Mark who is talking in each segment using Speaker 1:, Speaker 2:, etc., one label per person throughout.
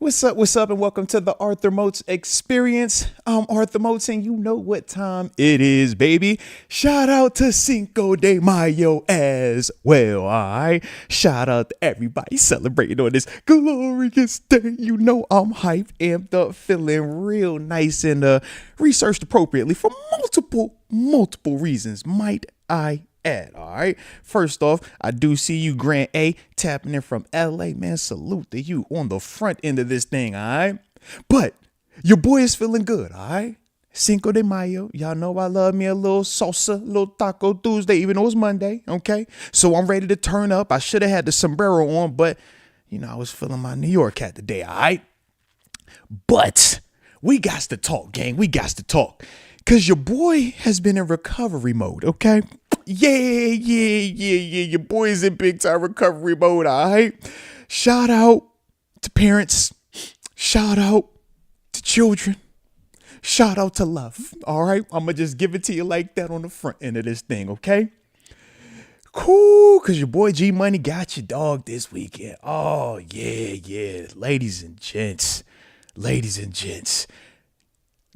Speaker 1: What's up, and welcome to the Arthur Moats Experience. I'm Arthur Moats, and you know what time it is, baby. Shout out to Cinco de Mayo as well, all right? Shout out to everybody celebrating on this glorious day. You know I'm hyped, amped up, feeling real nice, and researched appropriately for multiple reasons, might I add. All right. First off, I do see you, Grant A, tapping in from LA. Man, salute to you on the front end of this thing. All right. But your boy is feeling good. All right. Cinco de Mayo. Y'all know I love me a little salsa, a little Taco Tuesday, even though it's Monday. Okay. So I'm ready to turn up. I should have had the sombrero on, but I was feeling my New York hat today. All right. But we got to talk, gang. We got to talk. Because your boy has been in recovery mode, okay? Yeah. Your boy is in big time recovery mode, all right? Shout out to parents. Shout out to children. Shout out to love, all right? I'm going to just give it to you like that on the front end of this thing, okay? Cool, because your boy G Money got your dog this weekend. Oh, yeah. Ladies and gents.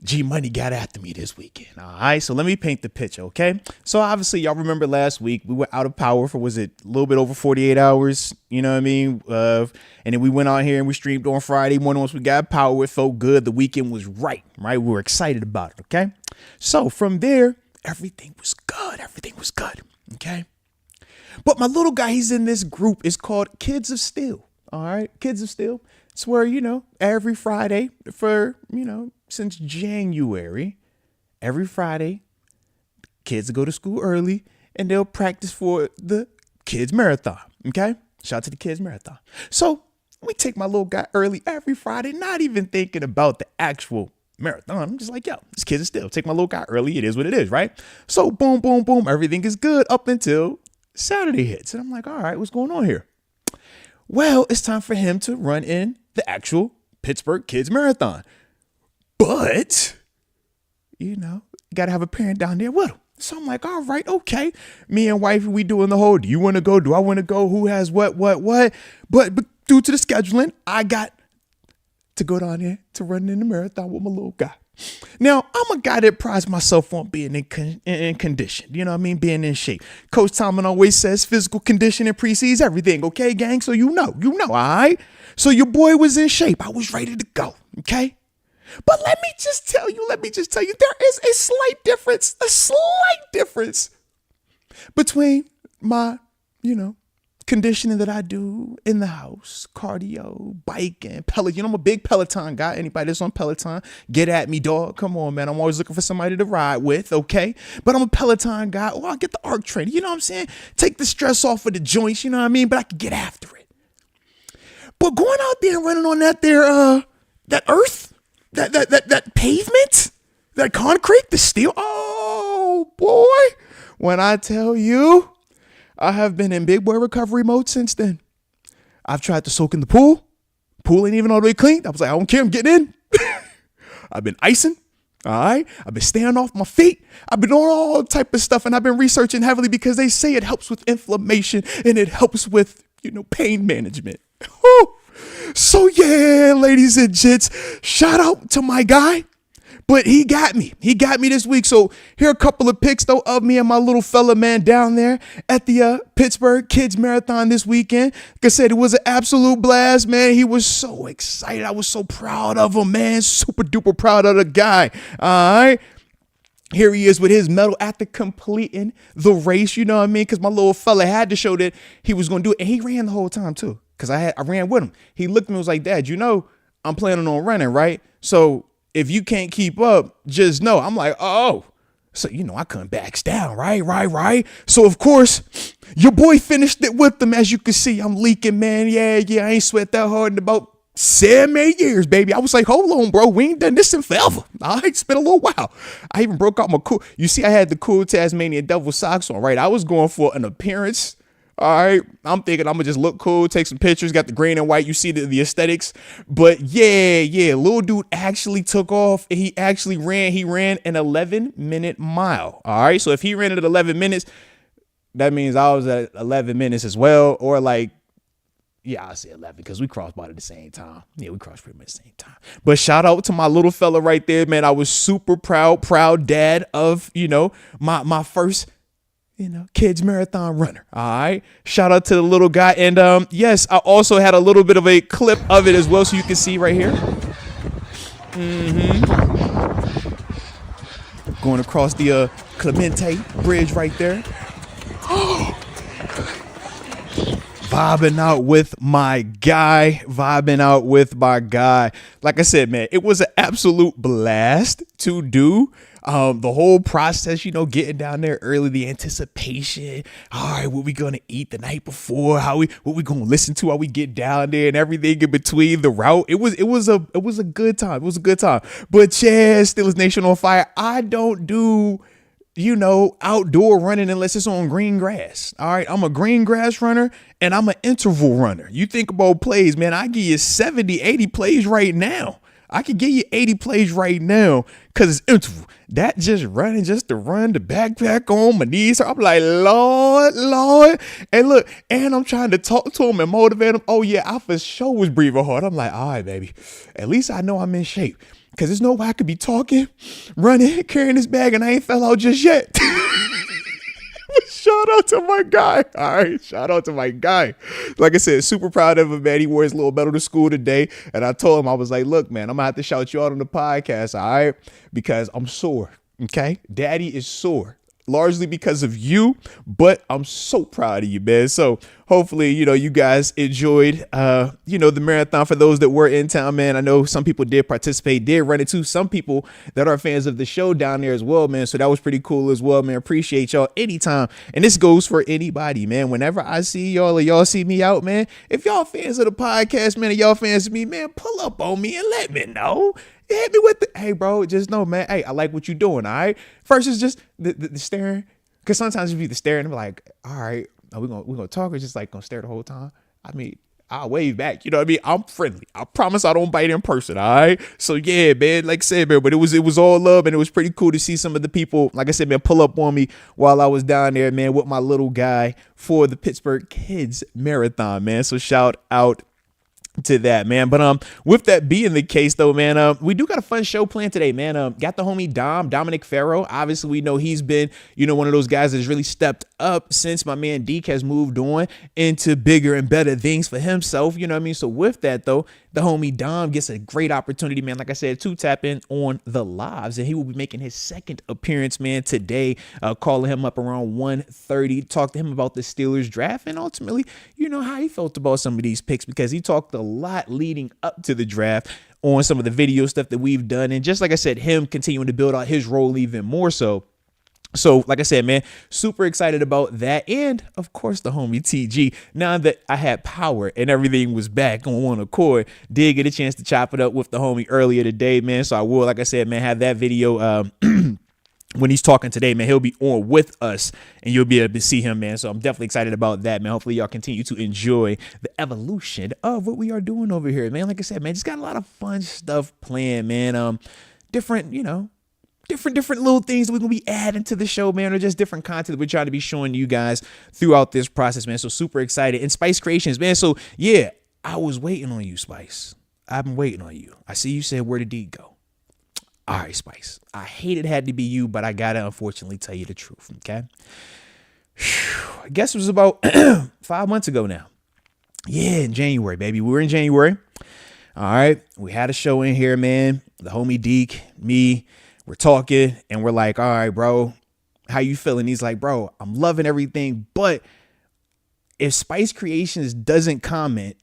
Speaker 1: G Money got after me this weekend. All right. So let me paint the picture. Okay. So obviously y'all remember last week we were out of power for, was it a little bit over 48 hours? You know what I mean? And then we went out here and we streamed on Friday morning. Once we got power, it felt good. The weekend was right. We were excited about it. Okay. So from there, everything was good. Okay. But my little guy, he's in this group. It's called Kids of Steel. All right. Kids of Steel. It's where, every Friday for, since January, every Friday, kids go to school early and they'll practice for the kids marathon. Okay. Shout out to the kids marathon. So we take my little guy early every Friday, not even thinking about the actual marathon. I'm just like, yo, this kid is still take my little guy early. It is what it is. Right. So boom. Everything is good up until Saturday hits. And I'm like, all right, what's going on here? Well, it's time for him to run in the actual Pittsburgh Kids Marathon. But, you got to have a parent down there with him. So I'm like, all right, okay. Me and wife, we doing the whole, do you want to go? Do I want to go? Who has what? But due to the scheduling, I got to go down there to run in the marathon with my little guy. Now, I'm a guy that prides myself on being in condition. You know what I mean? Being in shape. Coach Tomlin always says physical conditioning precedes everything. Okay, gang? So you know, all right? So your boy was in shape. I was ready to go. Okay? But let me just tell you, there is a slight difference between my, conditioning that I do in the house, cardio, biking, Peloton. I'm a big Peloton guy. Anybody that's on Peloton, get at me, dog. Come on, man. I'm always looking for somebody to ride with, okay? But I'm a Peloton guy. I'll get the arc training. You know what I'm saying? Take the stress off of the joints, you know what I mean? But I can get after it. But going out there and running on that earth, that pavement, that concrete, the steel. Oh, boy. When I tell you, I have been in big boy recovery mode since then. I've tried to soak in the pool. Pool ain't even all the way clean. I was like, I don't care. I'm getting in. I've been icing. All right. I've been staying off my feet. I've been doing all type of stuff. And I've been researching heavily because they say it helps with inflammation and it helps with, pain management. So yeah, ladies and gents, shout out to my guy. But he got me this week. So here are a couple of pics, though, of me and my little fella, man, down there at the Pittsburgh Kids Marathon this weekend. Like I said, it was an absolute blast, man. He was so excited. I was so proud of him, man. Super duper proud of the guy. All right. Here he is with his medal after completing the race. You know what I mean? Because my little fella had to show that he was going to do it. And he ran the whole time, too, because I ran with him. He looked at me and was like, Dad, I'm planning on running, right? So if you can't keep up, just know. I'm like, oh. So, I couldn't back down, right? So, of course, your boy finished it with them. As you can see, I'm leaking, man. Yeah, I ain't sweat that hard in about 7-8 years, baby. I was like, hold on, bro. We ain't done this in forever. All right, it's been a little while. I even broke out my cool. You see, I had the cool Tasmanian devil socks on, right? I was going for an appearance. All right. I'm thinking I'm going to just look cool, take some pictures, got the green and white. You see the aesthetics. But yeah. Little dude actually took off. He actually ran. He ran an 11-minute mile. All right. So if he ran it at 11 minutes, that means I was at 11 minutes as well. Or like, Yeah, I say 11 because we crossed about at the same time. Yeah, we crossed pretty much the same time. But shout out to my little fella right there, man. I was super proud dad of, my first, kids marathon runner. All right. Shout out to the little guy. And yes, I also had a little bit of a clip of it as well. So you can see right here. Going across the Clemente Bridge right there. Vibing out with my guy. Like I said, man, it was an absolute blast to do. The whole process, getting down there early, the anticipation. All right, what we gonna eat the night before? What we gonna listen to while we get down there, and everything in between the route. It was a good time. It was a good time. But yeah, Steelers Nation on fire. I don't do outdoor running unless it's on green grass. All right. I'm a green grass runner and I'm an interval runner. You think about plays, man. I give you 70, 80 plays right now. I could give you 80 plays right now because it's interval. That just running just to run the backpack on my knees. I'm like, Lord. And look, and I'm trying to talk to him and motivate him. Oh, yeah, I for sure was breathing hard. I'm like, all right, baby. At least I know I'm in shape. Because there's no way I could be talking, running, carrying this bag, and I ain't fell out just yet. Shout out to my guy. All right. Shout out to my guy. Like I said, super proud of him, man. He wore his little medal to school today. And I told him, I was like, look, man, I'm going to have to shout you out on the podcast. All right. Because I'm sore. Okay. Daddy is sore. Largely because of you, but I'm so proud of you, man. So hopefully, you guys enjoyed, the marathon. For those that were in town, man, I know some people did participate, did run into some people that are fans of the show down there as well, man. So that was pretty cool as well, man. Appreciate y'all anytime. And this goes for anybody, man. Whenever I see y'all or y'all see me out, man, if y'all fans of the podcast, man, and y'all fans of me, man, pull up on me and let me know. Hit me with hey, bro, just know, man, hey, I like what you're doing, all right? First is just the staring, because sometimes you be the staring and be like, all right, we're gonna talk, or just like gonna stare the whole time. I mean, I'll wave back, you know what I mean? I'm friendly. I promise I don't bite in person, all right? So yeah, man, like I said, man, but it was all love, and it was pretty cool to see some of the people, like I said, man, pull up on me while I was down there, man, with my little guy for the Pittsburgh Kids Marathon, man. So shout out to that, man. But with that being the case, though, man, we do got a fun show planned today, man. Got the homie Dominic Ferro. Obviously, we know he's been, one of those guys that's really stepped up since my man Deke has moved on into bigger and better things for himself. You know what I mean? So with that, though, the homie Dom gets a great opportunity, man, like I said, to tap in on the lives, and he will be making his second appearance, man, today, calling him up around 1:30, talk to him about the Steelers draft, and ultimately, how he felt about some of these picks, because he talked a lot leading up to the draft on some of the video stuff that we've done, and just like I said, him continuing to build out his role even more so. So, like I said, man, super excited about that. And, of course, the homie TG, now that I had power and everything was back on one accord, did get a chance to chop it up with the homie earlier today, man. So I will, like I said, man, have that video when he's talking today, man. He'll be on with us and you'll be able to see him, man. So I'm definitely excited about that, man. Hopefully y'all continue to enjoy the evolution of what we are doing over here, man. Like I said, man, just got a lot of fun stuff planned, man. Different little things that we're going to be adding to the show, man, or just different content that we're trying to be showing you guys throughout this process, man. So super excited. And Spice Creations, man. So yeah, I was waiting on you, Spice. I've been waiting on you. I see you said, where did D go? All right, Spice. I hate it had to be you, but I got to unfortunately tell you the truth, okay? I guess it was about 5 months ago now. Yeah, in January, baby. We were in January. All right. We had a show in here, man. The homie Deke, me, we're talking and we're like, all right, bro, how you feeling? He's like, bro, I'm loving everything. But if Spice Creations doesn't comment,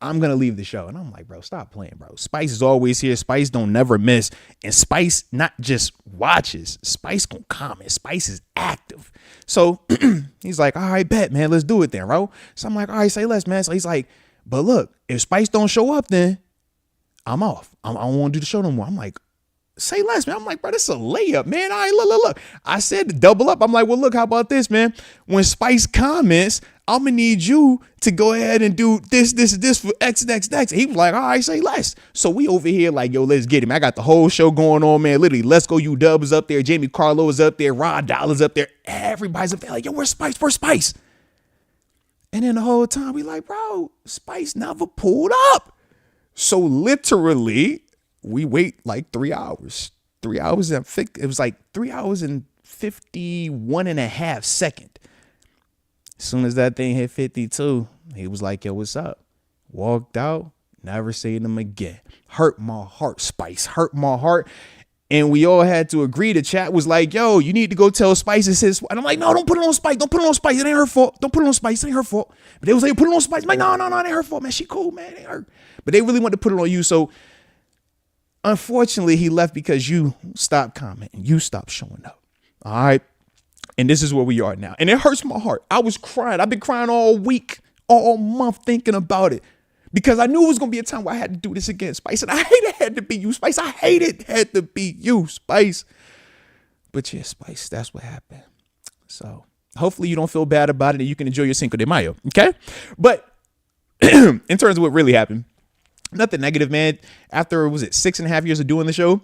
Speaker 1: I'm going to leave the show. And I'm like, bro, stop playing, bro. Spice is always here. Spice don't never miss. And Spice not just watches. Spice gonna comment. Spice is active. So he's like, all right, bet, man. Let's do it then, bro. So I'm like, all right, say less, man. So he's like, but look, if Spice don't show up, then I'm off. I don't want to do the show no more. I'm like, say less, man. I'm like, bro, this is a layup, man. All right, look. I said to double up. I'm like, well, look, how about this, man? When Spice comments, I'm going to need you to go ahead and do this for X, next. He was like, all right, say less. So we over here like, yo, let's get him. I got the whole show going on, man. Literally, Let's Go You Dub is up there. Jamie Carlo is up there. Rod Dollar's up there. Everybody's up there like, yo, where's Spice? Where's Spice? And then the whole time we like, bro, Spice never pulled up. So literally we wait like 3 hours. 3 hours and it was like 3 hours and 51 and a half seconds. As soon as that thing hit 52, he was like, yo, what's up? Walked out, never seen him again. Hurt my heart, Spice. Hurt my heart. And we all had to agree. The chat was like, yo, you need to go tell Spice it's his. And I'm like, no, don't put it on Spice. Don't put it on Spice. It ain't her fault. Don't put it on Spice. It ain't her fault. But they was like, put it on Spice. I'm like, no, it ain't her fault, man. She cool, man. It ain't her. But they really wanted to put it on you. So unfortunately, he left because you stopped commenting. You stopped showing up. All right. And this is where we are now. And it hurts my heart. I was crying. I've been crying all week, all month thinking about it. Because I knew it was going to be a time where I had to do this again, Spice. And I hate it had to be you, Spice. I hate it had to be you, Spice. But yeah, Spice, that's what happened. So hopefully you don't feel bad about it and you can enjoy your Cinco de Mayo, okay? But in terms of what really happened, nothing negative, man. After, 6.5 years of doing the show,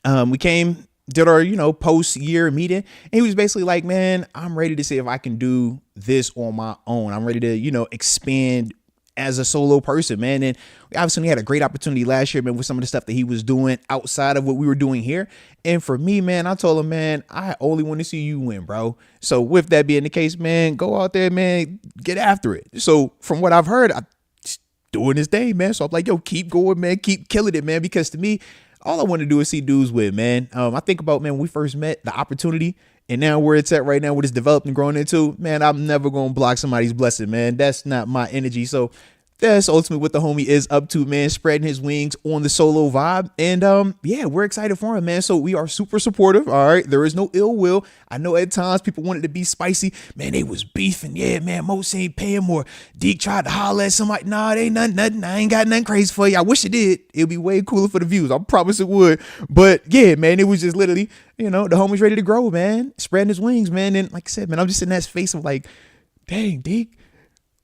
Speaker 1: we did our, post-year meeting. And he was basically like, man, I'm ready to see if I can do this on my own. I'm ready to, expand as a solo person, man. And obviously we had a great opportunity last year, man, with some of the stuff that he was doing outside of what we were doing here. And for me, man, I told him, man, I only want to see you win, bro. So with that being the case, man, go out there, man, get after it. So from what I've heard, I'm doing this day, man. So I'm like, yo, keep going, man, keep killing it, man. Because to me, all I want to do is see dudes win, man. I think about, man, when we first met, the opportunity, and now where it's at right now, what it's developed and growing into, man, I'm never going to block somebody's blessing, man. That's not my energy. So that's ultimately what the homie is up to, man, spreading his wings on the solo vibe. And yeah, we're excited for him, man. So we are super supportive. All right. There is no ill will. I know at times people wanted to be spicy. Man, they was beefing. Yeah, man, Moats ain't paying more. Deke tried to holler at somebody. Nah, it ain't nothing. I ain't got nothing crazy for you. I wish it did. It'd be way cooler for the views. I promise it would. But yeah, man, it was just literally, the homie's ready to grow, man, spreading his wings, man. And like I said, man, I'm just in that space of like, dang, Deke,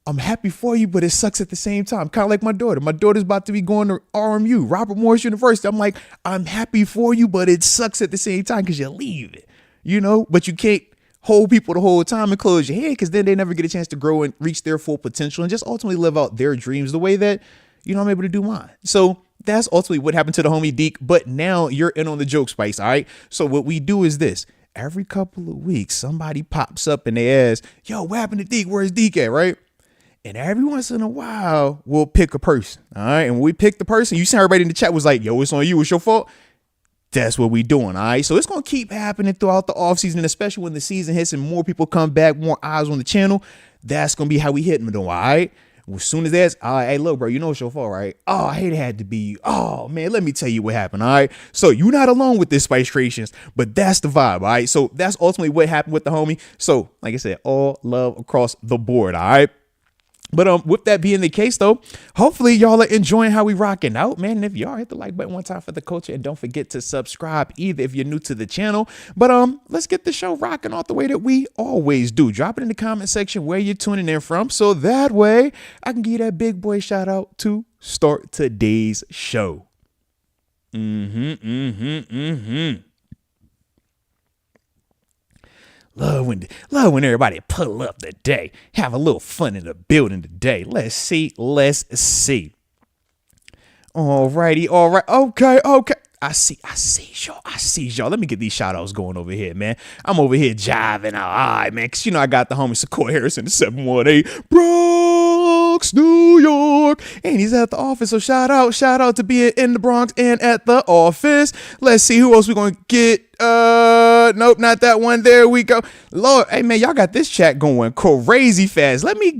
Speaker 1: I'm happy for you, but it sucks at the same time. Kind of like my daughter. My daughter's about to be going to RMU, Robert Morris University. I'm like, I'm happy for you, but it sucks at the same time because you leave it, but you can't hold people the whole time and close your head because then they never get a chance to grow and reach their full potential and just ultimately live out their dreams the way that, I'm able to do mine. So that's ultimately what happened to the homie Deke. But now you're in on the joke, Spice. All right. So what we do is this. Every couple of weeks, somebody pops up and they ask, yo, what happened to Deke? Where's Deke at? Right. And every once in a while, we'll pick a person. All right. And when we pick the person, you see everybody in the chat was like, yo, it's on you. It's your fault. That's what we doing. All right. So it's going to keep happening throughout the offseason, especially when the season hits and more people come back, more eyes on the channel. That's going to be how we hit them, though. All right. As soon as that's, all right, hey, look, bro, it's your fault, right? Oh, I hate it had to be you. Oh, man, let me tell you what happened. All right. So you're not alone with this, Spice Creations, but that's the vibe. All right. So that's ultimately what happened with the homie. So like I said, all love across the board. All right. But with that being the case, though, hopefully y'all are enjoying how we rocking out, man. And if y'all, hit the like button one time for the culture and don't forget to subscribe either if you're new to the channel. But let's get the show rocking off the way that we always do. Drop it in the comment section where you're tuning in from, so that way I can give you that big boy shout out to start today's show. Love when everybody pull up today. Have a little fun in the building today. Let's see. Alrighty, all right. Okay. I see y'all. Let me get these shout outs going over here, man. I'm over here jiving out. All right, man. Cause I got the homie Sequoia Harrison, the 718 Bronx, New York. And he's at the office. So shout out to being in the Bronx and at the office. Let's see who else we're going to get. Nope, not that one. There we go. Lord, hey man, y'all got this chat going crazy fast. Let me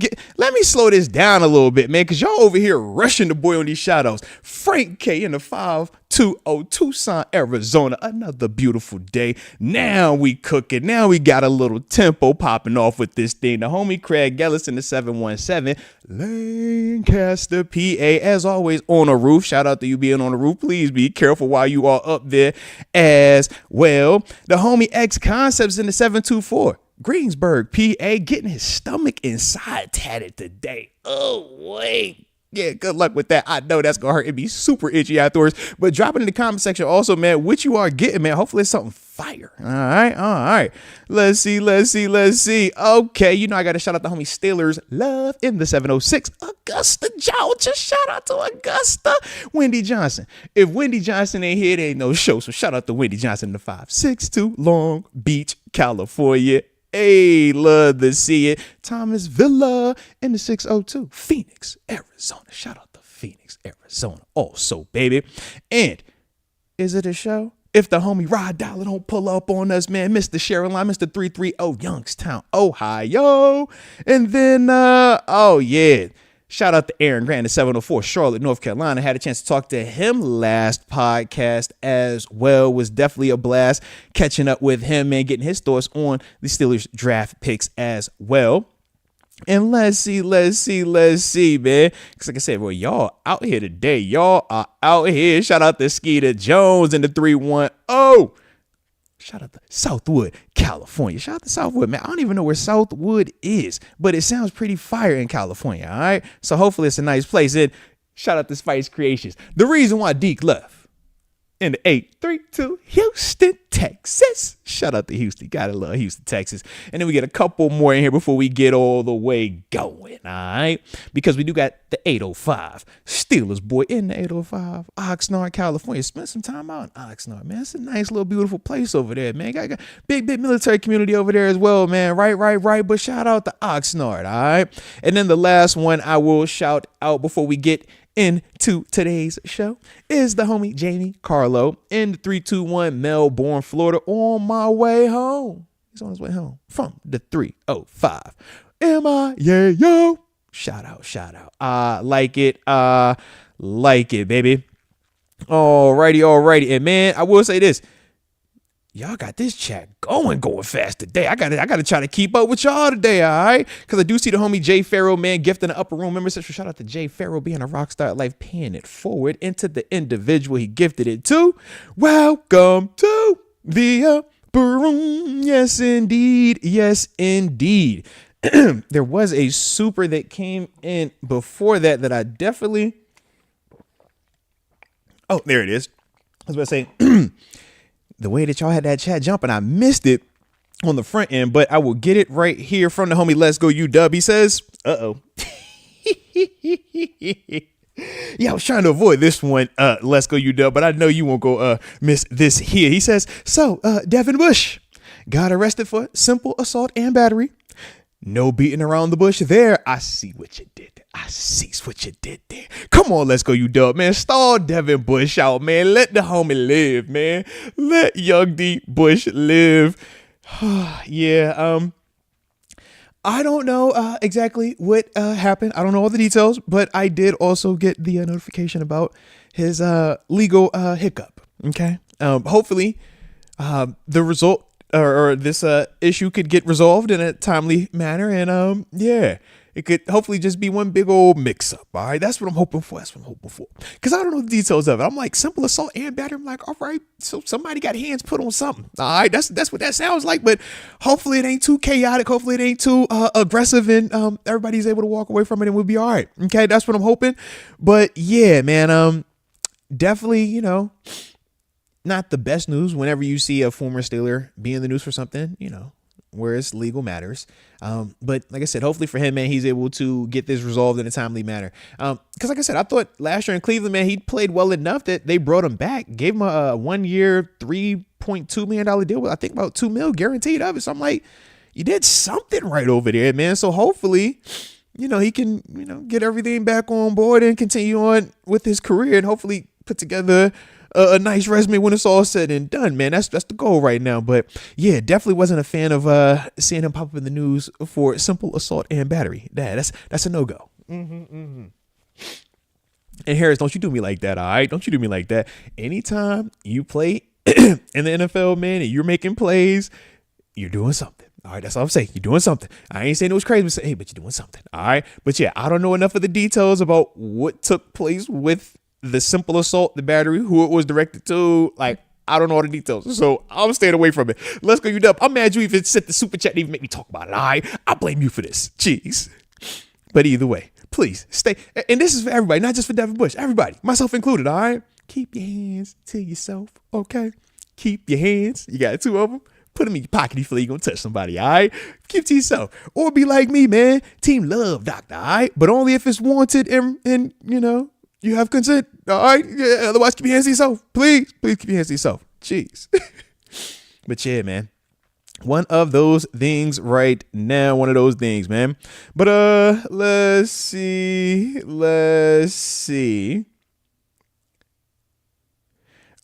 Speaker 1: slow this down a little bit, man, because y'all over here rushing the boy on these shout outs. Frank K in the 520 Tucson, Arizona. Another beautiful day. Now we cooking. Now we got a little tempo popping off with this thing. The homie Craig Gellis in the 717 Lancaster, PA. As always, on a roof. Shout out to you being on the roof. Please be careful while you are up there as well. The homie X Concepts in the 724 Greensburg, PA, getting his stomach inside tatted today. Oh, wait. Yeah, good luck with that. I know that's going to hurt. It'd be super itchy afterwards. But drop it in the comment section also, man, what you are getting, man. Hopefully it's something fire. All right. Let's see. Okay, you know I got to shout out the homie Steelers Love in the 706, Augusta, Georgia. Shout out to Augusta. Wendy Johnson. If Wendy Johnson ain't here, there ain't no show. So shout out to Wendy Johnson in the 562, Long Beach, California. Hey, love to see it. Thomas Villa in the 602, Phoenix, Arizona. Shout out to Phoenix, Arizona. Also, baby. And is it a show? If the homie Rod Dollar don't pull up on us, man, Mr. Sharon Line, Mr. 330 Youngstown, Ohio. And then, shout out to Aaron Grant at 704 Charlotte, North Carolina. Had a chance to talk to him last podcast as well. Was definitely a blast catching up with him, man, getting his thoughts on the Steelers draft picks as well. And let's see, man. Because like I said, well, y'all out here today. Y'all are out here. Shout out to Skeeter Jones in the 310. Shout out to Southwood, California. Shout out to Southwood, man. I don't even know where Southwood is, but it sounds pretty fire in California, all right? So hopefully it's a nice place. And shout out to Spice Creations. The reason why Deke left in the 832 Houston, Texas. Shout out to Houston. Gotta love Houston, Texas. And then we get a couple more in here before we get all the way going, all right? Because we do got the 805 Steelers boy in the 805 Oxnard, California. Spent some time out in Oxnard, man. It's a nice little beautiful place over there, man. Got big military community over there as well, man. Right. But shout out to Oxnard, all right? And then the last one I will shout out before we get into today's show is the homie Jamie Carlo in the 321 Melbourne, Florida, on my way home. He's on his way home from the 305. Yo. Shout out. Like it, baby. Alrighty. And man, I will say this. Y'all got this chat going fast today. I gotta try to keep up with y'all today, all right? Because I do see the homie Jay Ferro, man, gifting the upper room membership. Shout out to Jay Ferro being a rock star at life, paying it forward into the individual he gifted it to. Welcome to the upper room. Yes, indeed. There was a super that came in before that I definitely... Oh, there it is. I was about to say... The way that y'all had that chat jumping, I missed it on the front end, but I will get it right here from the homie Let's Go UW. He says, Yeah, I was trying to avoid this one, Let's Go UW, but I know you won't go miss this here. He says, Devin Bush got arrested for simple assault and battery. No beating around the bush there. I see what you did there. Come on, Let's Go UW, man. Stall Devin Bush out, man. Let the homie live, man. Let young D Bush live. Yeah, I don't know exactly what happened. I don't know all the details, but I did also get the notification about his legal hiccup. Okay. Hopefully, the result or this issue could get resolved in a timely manner, and it could hopefully just be one big old mix up. All right, that's what I'm hoping for. Because I don't know the details of it. I'm like, simple assault and battery. I'm like, all right, so somebody got hands put on something. All right, that's what that sounds like. But hopefully it ain't too chaotic. Hopefully it ain't too aggressive, and everybody's able to walk away from it, and we'll be all right. Okay, that's what I'm hoping. But yeah, man, definitely, not the best news whenever you see a former Steeler be in the news for something, where it's legal matters. But like I said, hopefully for him, man, he's able to get this resolved in a timely manner. Because like I said, I thought last year in Cleveland, man, he played well enough that they brought him back, gave him a 1 year, $3.2 million deal with, I think, about $2 million guaranteed of it. So I'm like, you did something right over there, man. So hopefully, he can, get everything back on board and continue on with his career, and hopefully put together a nice resume when it's all said and done, man. That's the goal right now. But yeah, definitely wasn't a fan of seeing him pop up in the news for simple assault and battery. That's a no-go. And Harris, don't you do me like that, all right? Don't you do me like that. Anytime you play in the NFL, man, and you're making plays, you're doing something. All right, that's all I'm saying. You're doing something. I ain't saying it was crazy, but hey, but you're doing something. All right. But yeah, I don't know enough of the details about what took place with the simple assault, the battery, who it was directed to. Like, I don't know all the details, so I'm staying away from it. Let's Go UW. I'm mad you even sent the super chat and even make me talk about it. All right, I blame you for this. Jeez. But either way, please stay. And this is for everybody, not just for Devin Bush. Everybody, myself included. All right, keep your hands to yourself. Okay, keep your hands. You got 2 of them. Put them in your pocket. You feel like you're going to touch somebody, all right? Keep to yourself. Or be like me, man. Team love doctor, all right? But only if it's wanted and you have consent, all right? Yeah, otherwise, keep your hands to yourself. Please keep your hands to yourself. Jeez. But yeah, man. One of those things right now. One of those things, man. But let's see.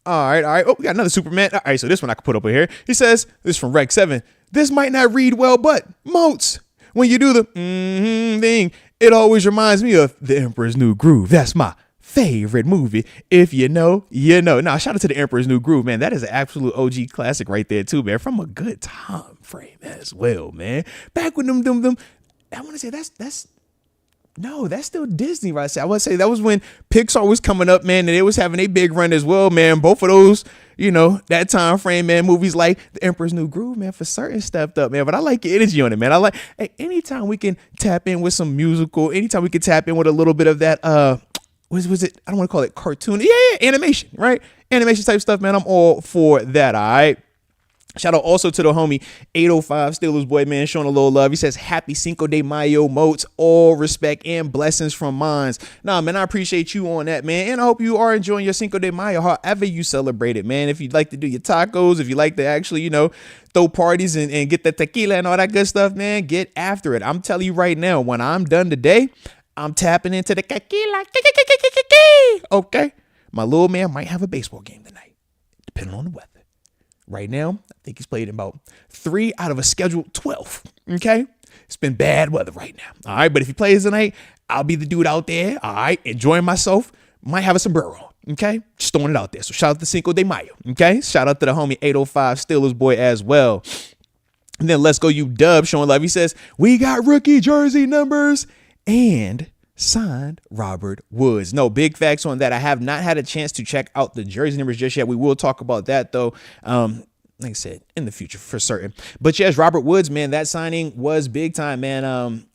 Speaker 1: All right. Oh, we got another Superman. All right, so this one I can put up here. He says, this is from Rec 7. This might not read well, but Moats, when you do the thing, it always reminds me of The Emperor's New Groove. That's my favorite movie. If you know, you know. Now, shout out to The Emperor's New Groove, man. That is an absolute OG classic right there, too, man. From a good time frame as well, man. Back when them. I want to say that's still Disney, right? I would say that was when Pixar was coming up, man, and they was having a big run as well, man. Both of those, that time frame, man, movies like The Emperor's New Groove, man, for certain stepped up, man. But I like your energy on it, man. I like, hey, anytime we can tap in with some musical, anytime we can tap in with a little bit of that, was it? I don't want to call it cartoon. Yeah, animation, right? Animation type stuff, man. I'm all for that, all right? Shout out also to the homie 805 Steelers boy, man, showing a little love. He says, happy Cinco de Mayo, Moats, all respect and blessings from mines. Nah, man, I appreciate you on that, man. And I hope you are enjoying your Cinco de Mayo, however you celebrate it, man. If you'd like to do your tacos, if you like to actually, throw parties and get the tequila and all that good stuff, man, get after it. I'm telling you right now, when I'm done today, I'm tapping into the tequila. Okay. My little man might have a baseball game tonight, depending on the weather. Right now, I think he's played in about 3 out of a scheduled 12. Okay. It's been bad weather right now. All right. But if he plays tonight, I'll be the dude out there. All right. Enjoying myself. Might have a sombrero. Okay. Just throwing it out there. So shout out to Cinco de Mayo. Okay. Shout out to the homie 805 Steelers boy as well. And then let's go, you dub, showing love. He says, we got rookie jersey numbers and signed Robert Woods. No, big facts on that. I have not had a chance to check out the jersey numbers just yet. We will talk about that though. Like I said, in the future for certain. But yes, Robert Woods, man, that signing was big time, man.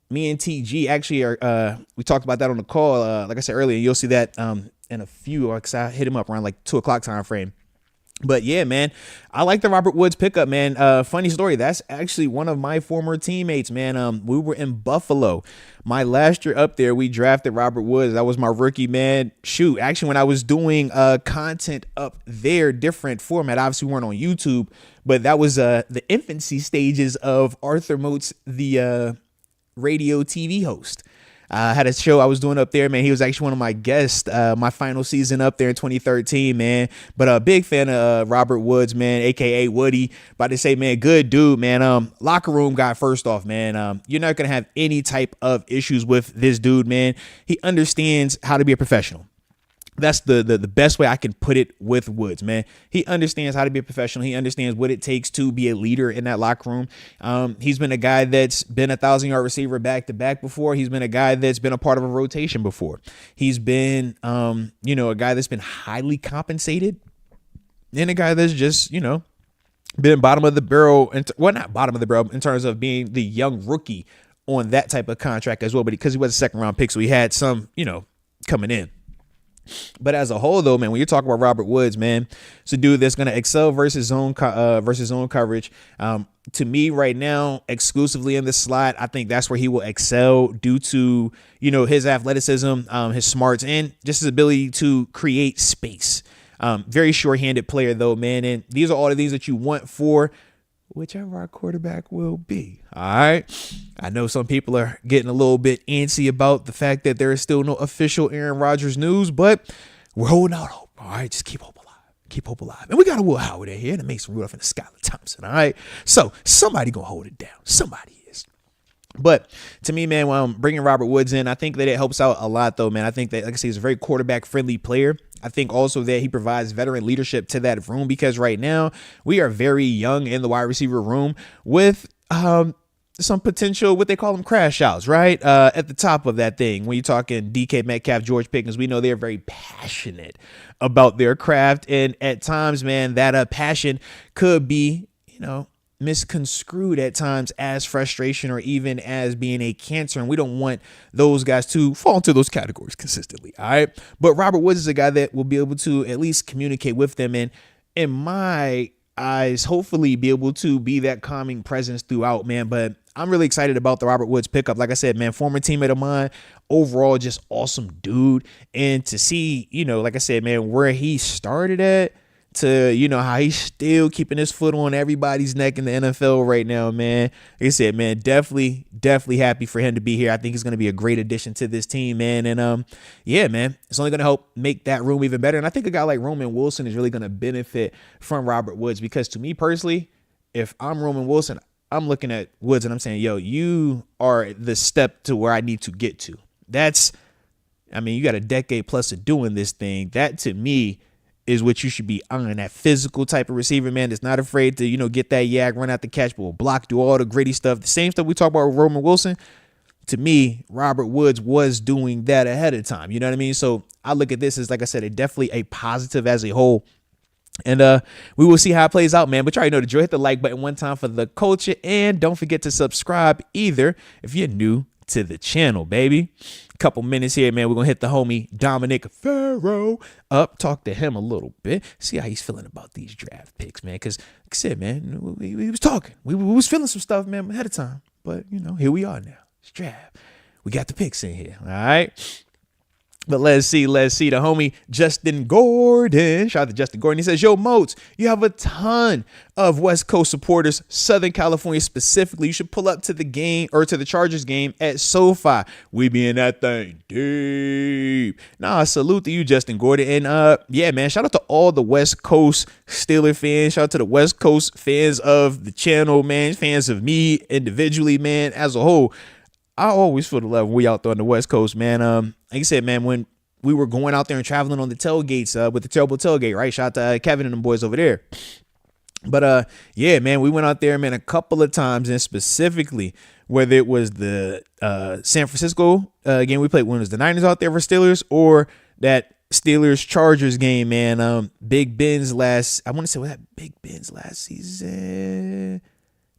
Speaker 1: Me and TG actually are, we talked about that on the call. Like I said earlier, you'll see that in a few, because I hit him up around like 2:00 time frame. But yeah, man, I like the Robert Woods pickup, man. Funny story. That's actually one of my former teammates, man. We were in Buffalo. My last year up there, we drafted Robert Woods. That was my rookie, man. Shoot, actually, when I was doing content up there, different format. Obviously, we weren't on YouTube, but that was the infancy stages of Arthur Moats, the radio TV host. I had a show I was doing up there, man. He was actually one of my guests, my final season up there in 2013, man. But a big fan of Robert Woods, man, a.k.a. Woody. About to say, man, good dude, man. Locker room guy, first off, man. You're not going to have any type of issues with this dude, man. He understands how to be a professional. That's the best way I can put it with Woods, man. He understands how to be a professional. He understands what it takes to be a leader in that locker room. He's been a guy that's been a 1,000-yard receiver back-to-back before. He's been a guy that's been a part of a rotation before. He's been, a guy that's been highly compensated, and a guy that's just, been bottom of the barrel. Not bottom of the barrel in terms of being the young rookie on that type of contract as well. But because he was a second-round pick, so he had some, coming in. But as a whole, though, man, when you're talking about Robert Woods, man, it's a dude that's going to excel versus zone coverage. To me right now, exclusively in the slot, I think that's where he will excel due to, his athleticism, his smarts, and just his ability to create space. Very short-handed player, though, man. And these are all the things that you want for whichever our quarterback will be. All right. I know some people are getting a little bit antsy about the fact that there is still no official Aaron Rodgers news, but we're holding out hope. All right. Just keep hope alive. Keep hope alive. And we got a Will Howard in here and Mason Rudolph and Skylar Thompson. All right. So somebody going to hold it down. Somebody is. But to me, man, when I'm bringing Robert Woods in, I think that it helps out a lot, though, man. I think that, like I say, he's a very quarterback-friendly player. I think also that he provides veteran leadership to that room because right now we are very young in the wide receiver room with some potential, what they call them, crash outs, right? At the top of that thing, when you're talking DK Metcalf, George Pickens, we know they're very passionate about their craft. And at times, man, that passion could be, misconstrued at times as frustration or even as being a cancer. And we don't want those guys to fall into those categories consistently. All right. But Robert Woods is a guy that will be able to at least communicate with them and in my eyes, hopefully be able to be that calming presence throughout, man. But I'm really excited about the Robert Woods pickup. Like I said, man, former teammate of mine, overall, just awesome dude. And to see, like I said, man, where he started at, to, how he's still keeping his foot on everybody's neck in the NFL right now, man. Like I said, man, definitely happy for him to be here. I think he's going to be a great addition to this team, man. And yeah, man, it's only going to help make that room even better. And I think a guy like Roman Wilson is really going to benefit from Robert Woods, because to me personally, if I'm Roman Wilson, I'm looking at Woods and I'm saying, yo, you are the step to where I need to get to. You got a decade plus of doing this thing. That to me is what you should be on, that physical type of receiver, man, that's not afraid to, get that yak, run out the catch, but will block, do all the gritty stuff. The same stuff we talk about with Roman Wilson. To me, Robert Woods was doing that ahead of time. You know what I mean? So I look at this as, like I said, definitely a positive as a whole. And we will see how it plays out, man. But you already know the drill. Hit the like button one time for the culture. And don't forget to subscribe either if you're new to the channel, baby. Couple minutes here, man. We're going to hit the homie Dominic Ferro up, talk to him a little bit, see how he's feeling about these draft picks, man. Because, like I said, man, we was talking. We was feeling some stuff, man, ahead of time. But, here we are now. It's draft. We got the picks in here, all right? But let's see. The homie Justin Gordon. Shout out to Justin Gordon. He says, yo, Moats, you have a ton of West Coast supporters, Southern California specifically. You should pull up to the game or to the Chargers game at SoFi. We be in that thing deep. Salute to you, Justin Gordon. And yeah, man, shout out to all the West Coast Steelers fans. Shout out to the West Coast fans of the channel, man. Fans of me individually, man, as a whole. I always feel the love when we out there on the West Coast, man. Like I said, man, when we were going out there and traveling on the tailgates with the Terrible Tailgate, right? Shout out to Kevin and them boys over there. But yeah, man, we went out there, man, a couple of times, and specifically whether it was the San Francisco game we played when it was the Niners out there for Steelers, or that Steelers Chargers game, man. Big Ben's last season?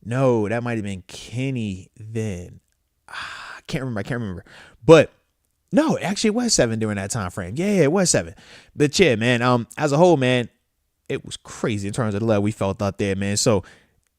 Speaker 1: No, that might have been Kenny then. I can't remember. But no, actually it was 7 during that time frame. Yeah, it was 7. But yeah, man, as a whole, man, it was crazy in terms of the love we felt out there, man. So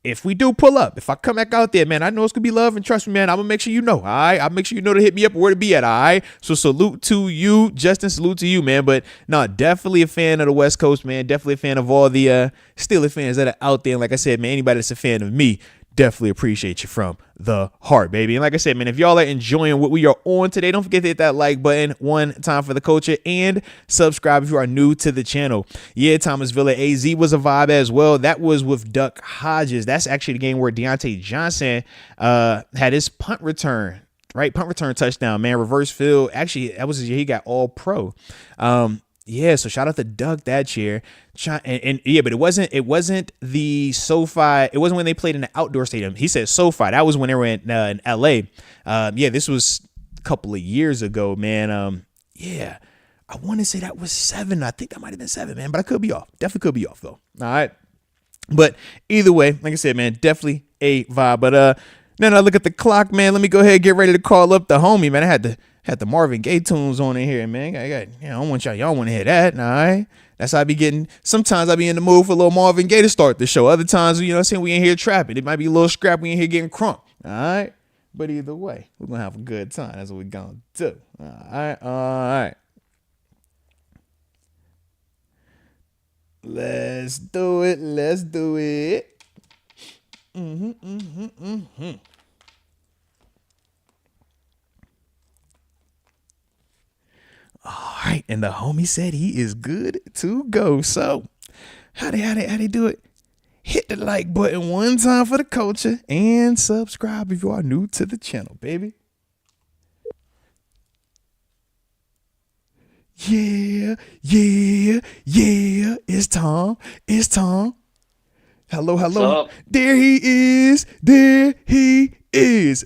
Speaker 1: if we do pull up, if I come back out there, man, I know it's gonna be love, and trust me, man, I'm gonna make sure you know. All right, I'll make sure you know to hit me up or where to be at. All right. So salute to you, Justin. Salute to you, man. But no, definitely a fan of the West Coast, man. Definitely a fan of all the Steelers fans that are out there. And like I said, man, anybody that's a fan of me, definitely appreciate you from the heart, baby. And like I said, man, if y'all are enjoying what we are on today, don't forget to hit that like button one time for the culture, and subscribe if you are new to the channel. Yeah, Thomas Villa AZ was a vibe as well. That was with Duck Hodges. That's actually the game where Deontay Johnson had his punt return, right? Punt return touchdown, man. Reverse field. Actually, that was his year he got all pro. Yeah, so shout out to Doug that year. And yeah, but it wasn't the SoFi. It wasn't when they played in the outdoor stadium. He said SoFi. That was when they were in LA. Yeah, this was a couple of years ago, man. Yeah, I want to say that was 7. I think that might have been 7, man, but I could be off. Definitely could be off though. All right. But either way, like I said, man, definitely a vibe. But now I look at the clock, man. Let me go ahead and get ready to call up the homie, man. I had the Marvin Gaye tunes on in here, man. I don't want y'all want to hear that, all right? That's how I be getting. Sometimes I be in the mood for a little Marvin Gaye to start the show. Other times, you know what I'm saying, we in here trapping. It might be a little scrap. We in here getting crunk, all right? But either way, we're going to have a good time. That's what we're going to do, all right? Let's do it. All right, and the homie said he is good to go. So, how they do it? Hit the like button one time for the culture, and subscribe if you are new to the channel, baby. Yeah. It's Tom. Hello. There he is.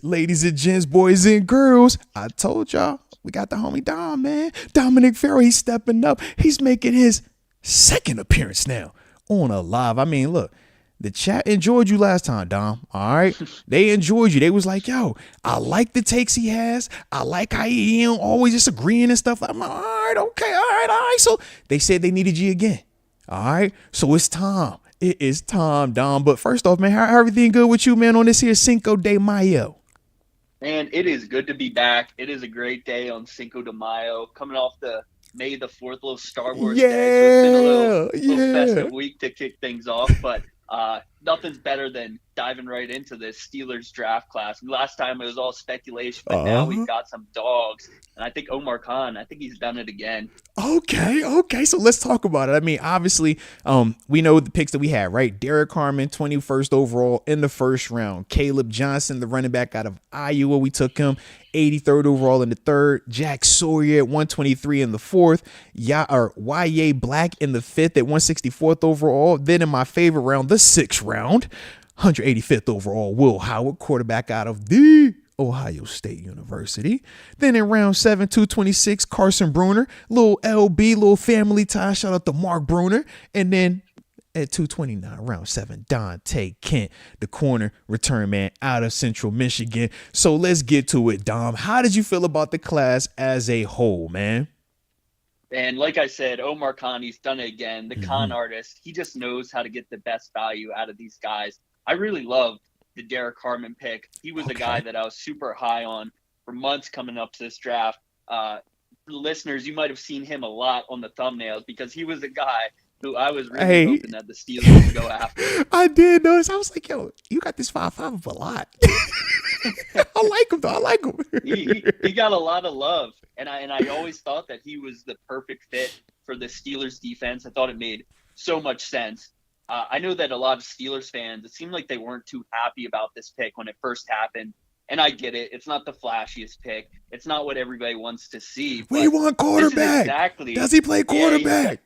Speaker 1: Ladies and gents, boys and girls. I told y'all. We got the homie Dom, man. Dominic Ferro, he's stepping up. He's making his second appearance now on a live. I mean, look, the chat enjoyed you last time, Dom. All right. They enjoyed you. They was like, yo, I like the takes he has. I like how he always just agreeing and stuff. I'm like, all right. So they said they needed you again. All right, so it's time. It is time, Dom. But first off, man, how everything good with you, man, on this here Cinco de Mayo?
Speaker 2: And it is good to be back. It is a great day on Cinco de Mayo, coming off the May the 4th, little Star Wars day. So it's been a
Speaker 1: Yeah,
Speaker 2: little
Speaker 1: yeah.
Speaker 2: festive week to kick things off. But nothing's better than diving right into this Steelers draft class. Last time it was all speculation, but now we've
Speaker 1: Uh-huh.
Speaker 2: got some dogs. And I think Omar Khan, I think he's done it again.
Speaker 1: Okay. So let's talk about it. I mean, obviously, we know the picks that we had, right? Derek Harmon, 21st overall in the first round. Caleb Johnson, the running back out of Iowa, we took him. 83rd overall in the third. Jack Sawyer at 123 in the fourth. YA Black in the fifth at 164th overall. Then in my favorite round, the sixth round, 185th overall, Will Howard, quarterback out of the Ohio State University. Then in round 7, 226, Carson Bruner, little LB, little family tie. Shout out to Mark Bruner. And then at 229, round 7, Dante Kent, the corner return man out of Central Michigan. So let's get to it, Dom. How did you feel about the class as a whole, man?
Speaker 2: And like I said, Omar Khan, he's done it again. The con
Speaker 1: Mm-hmm.
Speaker 2: artist, he just knows how to get the best value out of these guys. I really loved the Derek Harmon pick. He was a guy
Speaker 1: Okay.
Speaker 2: that I was super high on for months coming up to this draft. Listeners, you might have seen him a lot on the thumbnails because he was a guy who I was really
Speaker 1: Hey,
Speaker 2: hoping that the Steelers would go after.
Speaker 1: I did notice. I was like, yo, you got this 5'5" of a lot. I like him, though. I like him.
Speaker 2: He got a lot of love, and I always thought that he was the perfect fit for the Steelers defense. I thought it made so much sense. I know that a lot of Steelers fans, it seemed like they weren't too happy about this pick when it first happened, and I get it. It's not the flashiest pick. It's not what everybody wants to see,
Speaker 1: We
Speaker 2: but
Speaker 1: want
Speaker 2: this is
Speaker 1: quarterback. Does
Speaker 2: exactly,
Speaker 1: he play
Speaker 2: yeah,
Speaker 1: quarterback?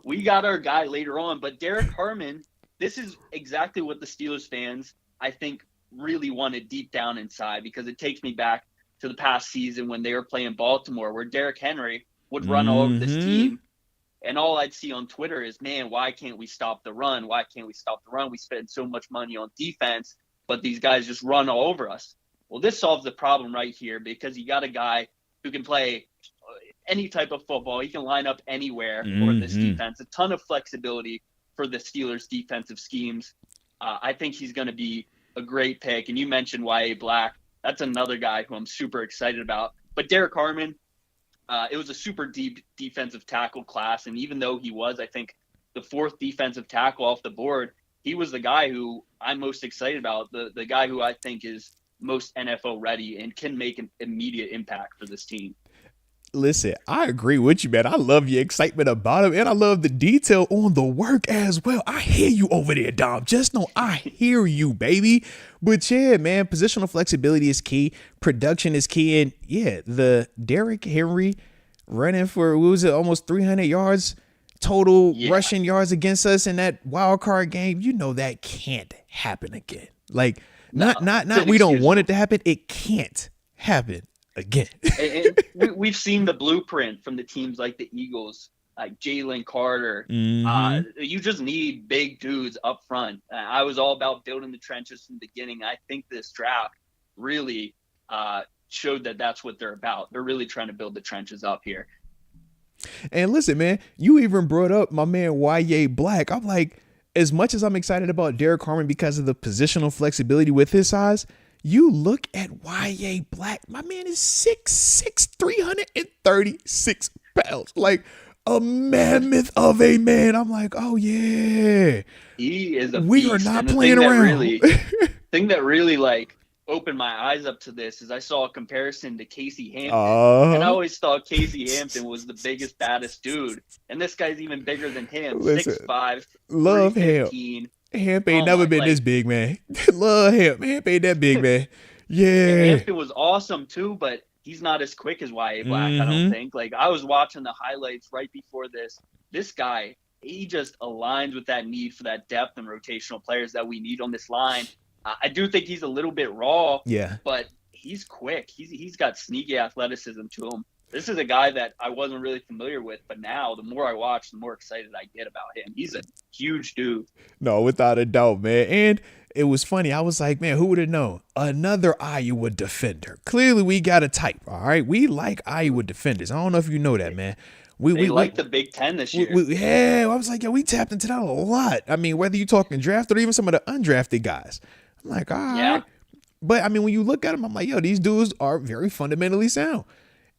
Speaker 2: we got our guy later on. But Derek Harmon, this is exactly what the Steelers fans, I think, really wanted deep down inside, because it takes me back to the past season when they were playing Baltimore, where Derrick Henry would run all over this
Speaker 1: Mm-hmm.
Speaker 2: team. And all I'd see on Twitter is, man, why can't we stop the run? Why can't we stop the run? We spend so much money on defense, but these guys just run all over us. Well, this solves the problem right here, because you got a guy who can play any type of football. He can line up anywhere for this
Speaker 1: Mm-hmm.
Speaker 2: defense. A ton of flexibility for the Steelers' defensive schemes. I think he's going to be a great pick. And you mentioned YA Black. That's another guy who I'm super excited about. But Derek Harmon, it was a super deep defensive tackle class. And even though he was, I think, the fourth defensive tackle off the board, he was the guy who I'm most excited about, the guy who I think is most NFL ready and can make an immediate impact for this team.
Speaker 1: Listen, I agree with you, man. I love your excitement about him, and I love the detail on the work as well. I hear you over there, Dom. Just know I hear you, baby. But yeah, man, positional flexibility is key. Production is key. And yeah, the Derrick Henry running for, what was it, almost 300 yards total
Speaker 2: Yeah,
Speaker 1: rushing yards against us in that wild card game. You know that can't happen again. Like,
Speaker 2: no, it's
Speaker 1: not we don't want it
Speaker 2: inexcusable.
Speaker 1: to happen. It can't happen again.
Speaker 2: And we've seen the blueprint from the teams like the Eagles, like Jalen Carter.
Speaker 1: Mm-hmm.
Speaker 2: You just need big dudes up front. I was all about building the trenches from the beginning. I think this draft really showed that that's what they're about. They're really trying to build the trenches up here.
Speaker 1: And listen, man, you even brought up my man YA Black. I'm like, as much as I'm excited about Derek Harmon because of the positional flexibility with his size, you look at YA Black. My man is 6'6", 336 pounds. Like a mammoth of a man. I'm like, oh yeah,
Speaker 2: He is a
Speaker 1: we are
Speaker 2: beast,
Speaker 1: not
Speaker 2: and the
Speaker 1: playing around.
Speaker 2: thing that really like opened my eyes up to this is I saw a comparison to Casey Hampton. And I
Speaker 1: uh
Speaker 2: always thought Casey Hampton was the biggest, baddest dude. And this guy's even bigger than him,
Speaker 1: Listen,
Speaker 2: 6'5",
Speaker 1: love him.
Speaker 2: 315.
Speaker 1: Hemp ain't
Speaker 2: Oh
Speaker 1: never
Speaker 2: my,
Speaker 1: been this
Speaker 2: like,
Speaker 1: big, man. Love him. Hemp ain't that big, man. Yeah.
Speaker 2: Hampton was awesome too, but he's not as quick as YA Black, I don't
Speaker 1: Mm-hmm.
Speaker 2: think. Like, I was watching the highlights right before this. This guy, he just aligns with that need for that depth and rotational players that we need on this line. I do think he's a little bit raw,
Speaker 1: Yeah.
Speaker 2: but he's quick. He's got sneaky athleticism to him. This is a guy that I wasn't really familiar with, but now the more I watch, the more excited I get about him. He's a huge dude.
Speaker 1: No, without a doubt, man. And it was funny. I was like, man, who would have known? Another Iowa defender. Clearly, we got a type. All right, we like Iowa defenders. I don't know if you know that, man.
Speaker 2: They like the Big Ten this year.
Speaker 1: Yeah, I was like, yeah, we tapped into that a lot. I mean, whether you're talking drafted or even some of the undrafted guys. I'm like, all right.
Speaker 2: Yeah.
Speaker 1: But I mean, when you look at them, I'm like, yo, these dudes are very fundamentally sound.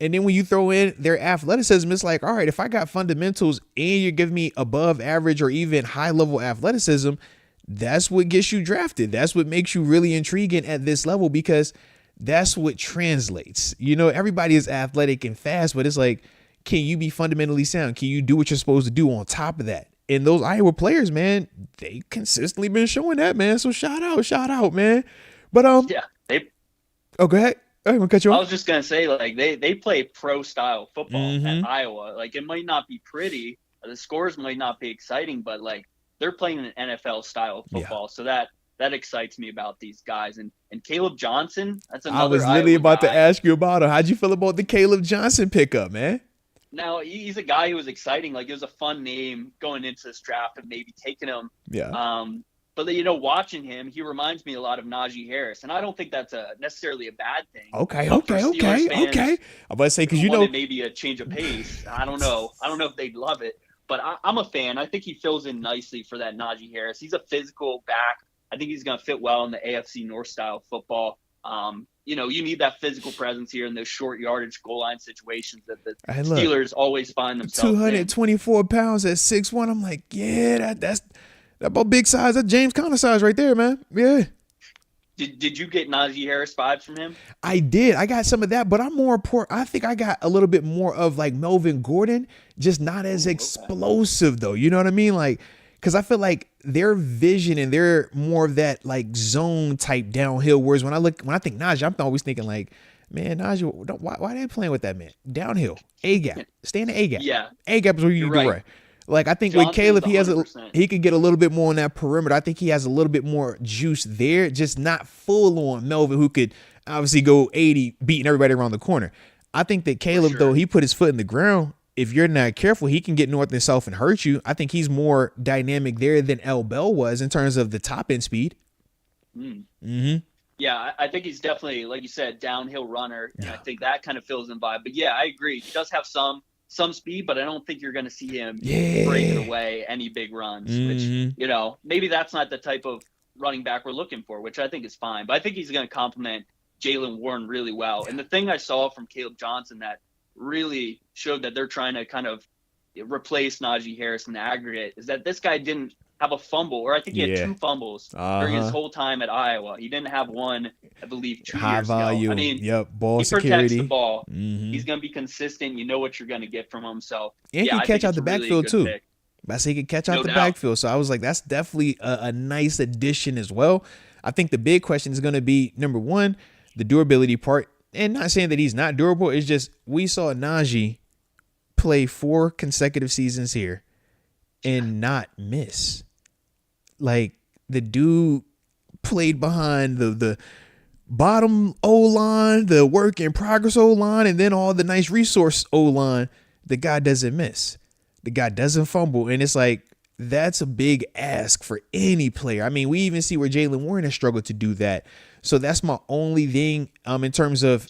Speaker 1: And then when you throw in their athleticism, it's like, all right, if I got fundamentals and you're giving me above average or even high level athleticism, that's what gets you drafted. That's what makes you really intriguing at this level, because that's what translates. You know, everybody is athletic and fast, but it's like, can you be fundamentally sound? Can you do what you're supposed to do on top of that? And those Iowa players, man, they consistently been showing that, man. So shout out, man. But
Speaker 2: yeah,
Speaker 1: go ahead. I'm gonna cut you off.
Speaker 2: I was just gonna say, like, they play pro style football at Iowa. Like, it might not be pretty, the scores might not be exciting, but like they're playing an NFL style football. So that excites me about these guys. And Caleb Johnson, that's another.
Speaker 1: I was literally
Speaker 2: Iowa
Speaker 1: about
Speaker 2: guy.
Speaker 1: to ask you about him. How'd you feel about the Caleb Johnson pickup, man?
Speaker 2: Now, he's a guy who was exciting. Like, it was a fun name going into this draft and maybe taking him.
Speaker 1: Yeah.
Speaker 2: But, you know, watching him, he reminds me a lot of Najee Harris. And I don't think that's necessarily a bad thing.
Speaker 1: Okay.
Speaker 2: I'm
Speaker 1: about to say, because you know,
Speaker 2: maybe a change of pace. I don't know if they'd love it. But I'm a fan. I think he fills in nicely for that Najee Harris. He's a physical back. I think he's going to fit well in the AFC North style football. You know, you need that physical presence here in those short yardage goal line situations that the Steelers always find themselves
Speaker 1: 224 pounds at 6'1". I'm like, yeah, that's about big size. That's James Conner size right there, man. Yeah.
Speaker 2: Did you get Najee Harris vibes from him?
Speaker 1: I did. I got some of that, but I think I got a little bit more of like Melvin Gordon, just not as explosive though. You know what I mean? Like, because I feel like their vision and they're more of that like zone type downhill. Whereas when I think Najee, I'm always thinking like, man, Najee, why are they playing with that man? Downhill, A gap, stay in the A gap.
Speaker 2: Yeah,
Speaker 1: A gap is where you do right. Like, I think
Speaker 2: Johnson's
Speaker 1: with Caleb,
Speaker 2: 100%.
Speaker 1: he could get a little bit more on that perimeter. I think he has a little bit more juice there, just not full on Melvin, who could obviously go 80, beating everybody around the corner. I think that Caleb, though, he put his foot in the ground. If you're not careful, he can get north and south and hurt you. I think he's more dynamic there than L. Bell was in terms of the top end speed.
Speaker 2: Yeah, I think he's definitely, like you said, downhill runner. And I think that kind of fills in vibe. But yeah, I agree. He does have some speed, but I don't think you're going to see him breaking away any big runs, which, you know, maybe that's not the type of running back we're looking for, which I think is fine. But I think he's going to complement Jaylen Warren really well. And the thing I saw from Caleb Johnson that really showed that they're trying to kind of replace Najee Harris in the aggregate is that this guy didn't have a fumble, or I think he had 2 fumbles during his whole time at Iowa. He didn't have one, I believe, 2 years ago. I mean,
Speaker 1: ball
Speaker 2: he
Speaker 1: security.
Speaker 2: Protects the ball. He's going to be consistent. You know what you're going to get from him. So,
Speaker 1: and he can catch out the backfield too.
Speaker 2: Pick.
Speaker 1: I say he can catch out the backfield. So I was like, that's definitely a nice addition as well. I think the big question is going to be, number one, the durability part. And not saying that he's not durable. It's just we saw Najee play 4 consecutive seasons here and not miss. Like, the dude played behind the bottom O-line, the work in progress O-line, and then all the nice resource O-line. The guy doesn't miss. The guy doesn't fumble. And it's like, that's a big ask for any player. I mean, we even see where Jaylen Warren has struggled to do that. So that's my only thing in terms of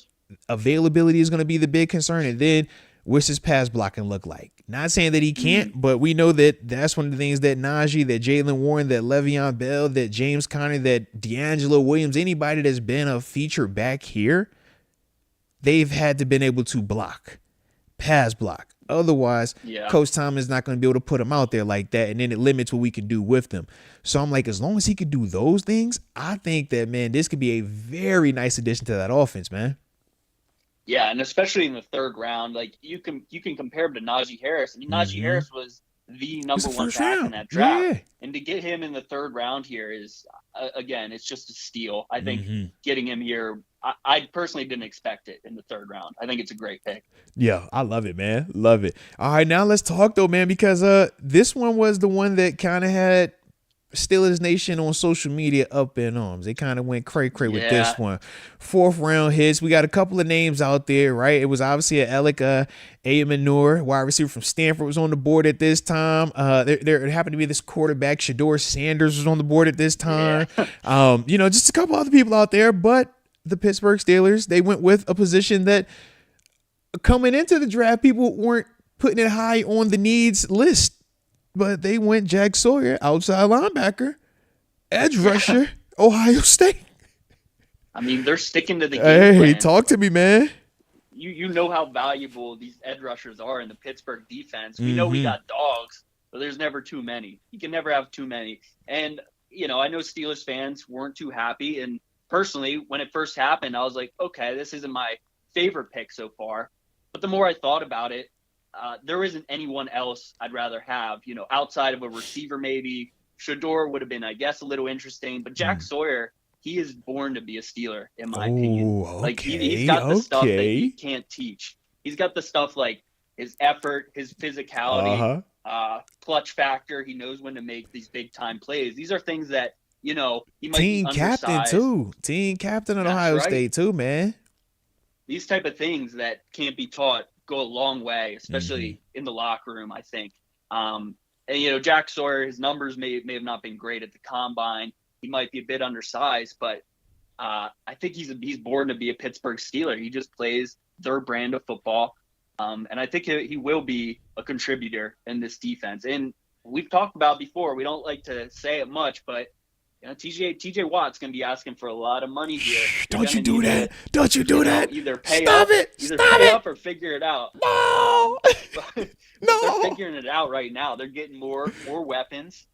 Speaker 1: availability is going to be the big concern. And then what's his pass blocking look like? Not saying that he can't, but we know that that's one of the things that Najee, that Jaylen Warren, that Le'Veon Bell, that James Conner, that D'Angelo Williams, anybody that's been a feature back here, they've had to been able to pass block. Otherwise, Coach Tom is not going to be able to put him out there like that, and then it limits what we can do with them. So I'm like, as long as he could do those things, I think that, man, this could be a very nice addition to that offense, man.
Speaker 2: Yeah, and especially in the 3rd round, like you can compare him to Najee Harris. I mean, Najee Harris was the number 1 back in that draft, and to get him in the 3rd round here is, again, it's just a steal. I think getting him here, I personally didn't expect it in the 3rd round. I think it's a great pick.
Speaker 1: Yeah, I love it, man. Love it. All right, now let's talk though, man, because this one was the one that kind of had Steelers Nation on social media up in arms. They kind of went cray-cray with
Speaker 2: Yeah.
Speaker 1: this one. 4th round hits. We got a couple of names out there, right? It was obviously a Alec Ayamanor, wide receiver from Stanford, was on the board at this time. There happened to be this quarterback, Shador Sanders, was on the board at this time.
Speaker 2: Yeah.
Speaker 1: Just a couple other people out there, but the Pittsburgh Steelers, they went with a position that coming into the draft, people weren't putting it high on the needs list. But they went Jack Sawyer, outside linebacker, edge rusher, Ohio State.
Speaker 2: I mean, they're sticking to the game
Speaker 1: Hey,
Speaker 2: plan.
Speaker 1: talk to me, man.
Speaker 2: You know how valuable these edge rushers are in the Pittsburgh defense. We know we got dogs, but there's never too many. You can never have too many. And, I know Steelers fans weren't too happy. And personally, when it first happened, I was like, okay, this isn't my favorite pick so far. But the more I thought about it, there isn't anyone else I'd rather have, outside of a receiver maybe. Shador would have been, I guess, a little interesting. But Jack Sawyer, he is born to be a Steeler, in my opinion.
Speaker 1: Okay,
Speaker 2: Like, he's got the stuff that you can't teach. He's got the stuff like his effort, his physicality, clutch factor. He knows when to make these big-time plays. These are things that, he might
Speaker 1: Team
Speaker 2: be
Speaker 1: captain,
Speaker 2: undersized.
Speaker 1: too. Team captain at Ohio State, too, man.
Speaker 2: These type of things that can't be taught go a long way, especially in the locker room, I think. And Jack Sawyer, his numbers may have not been great at the combine. He might be a bit undersized, but I think he's born to be a Pittsburgh Steeler. He just plays their brand of football, and I think he will be a contributor in this defense. And we've talked about before. We don't like to say it much, but TJ Watt's going to be asking for a lot of money here.
Speaker 1: Don't you do that. Don't you do that.
Speaker 2: Either pay
Speaker 1: Stop
Speaker 2: up,
Speaker 1: it.
Speaker 2: Either
Speaker 1: Stop
Speaker 2: pay
Speaker 1: it.
Speaker 2: up or figure it out.
Speaker 1: No. No.
Speaker 2: They're figuring it out right now. They're getting more weapons.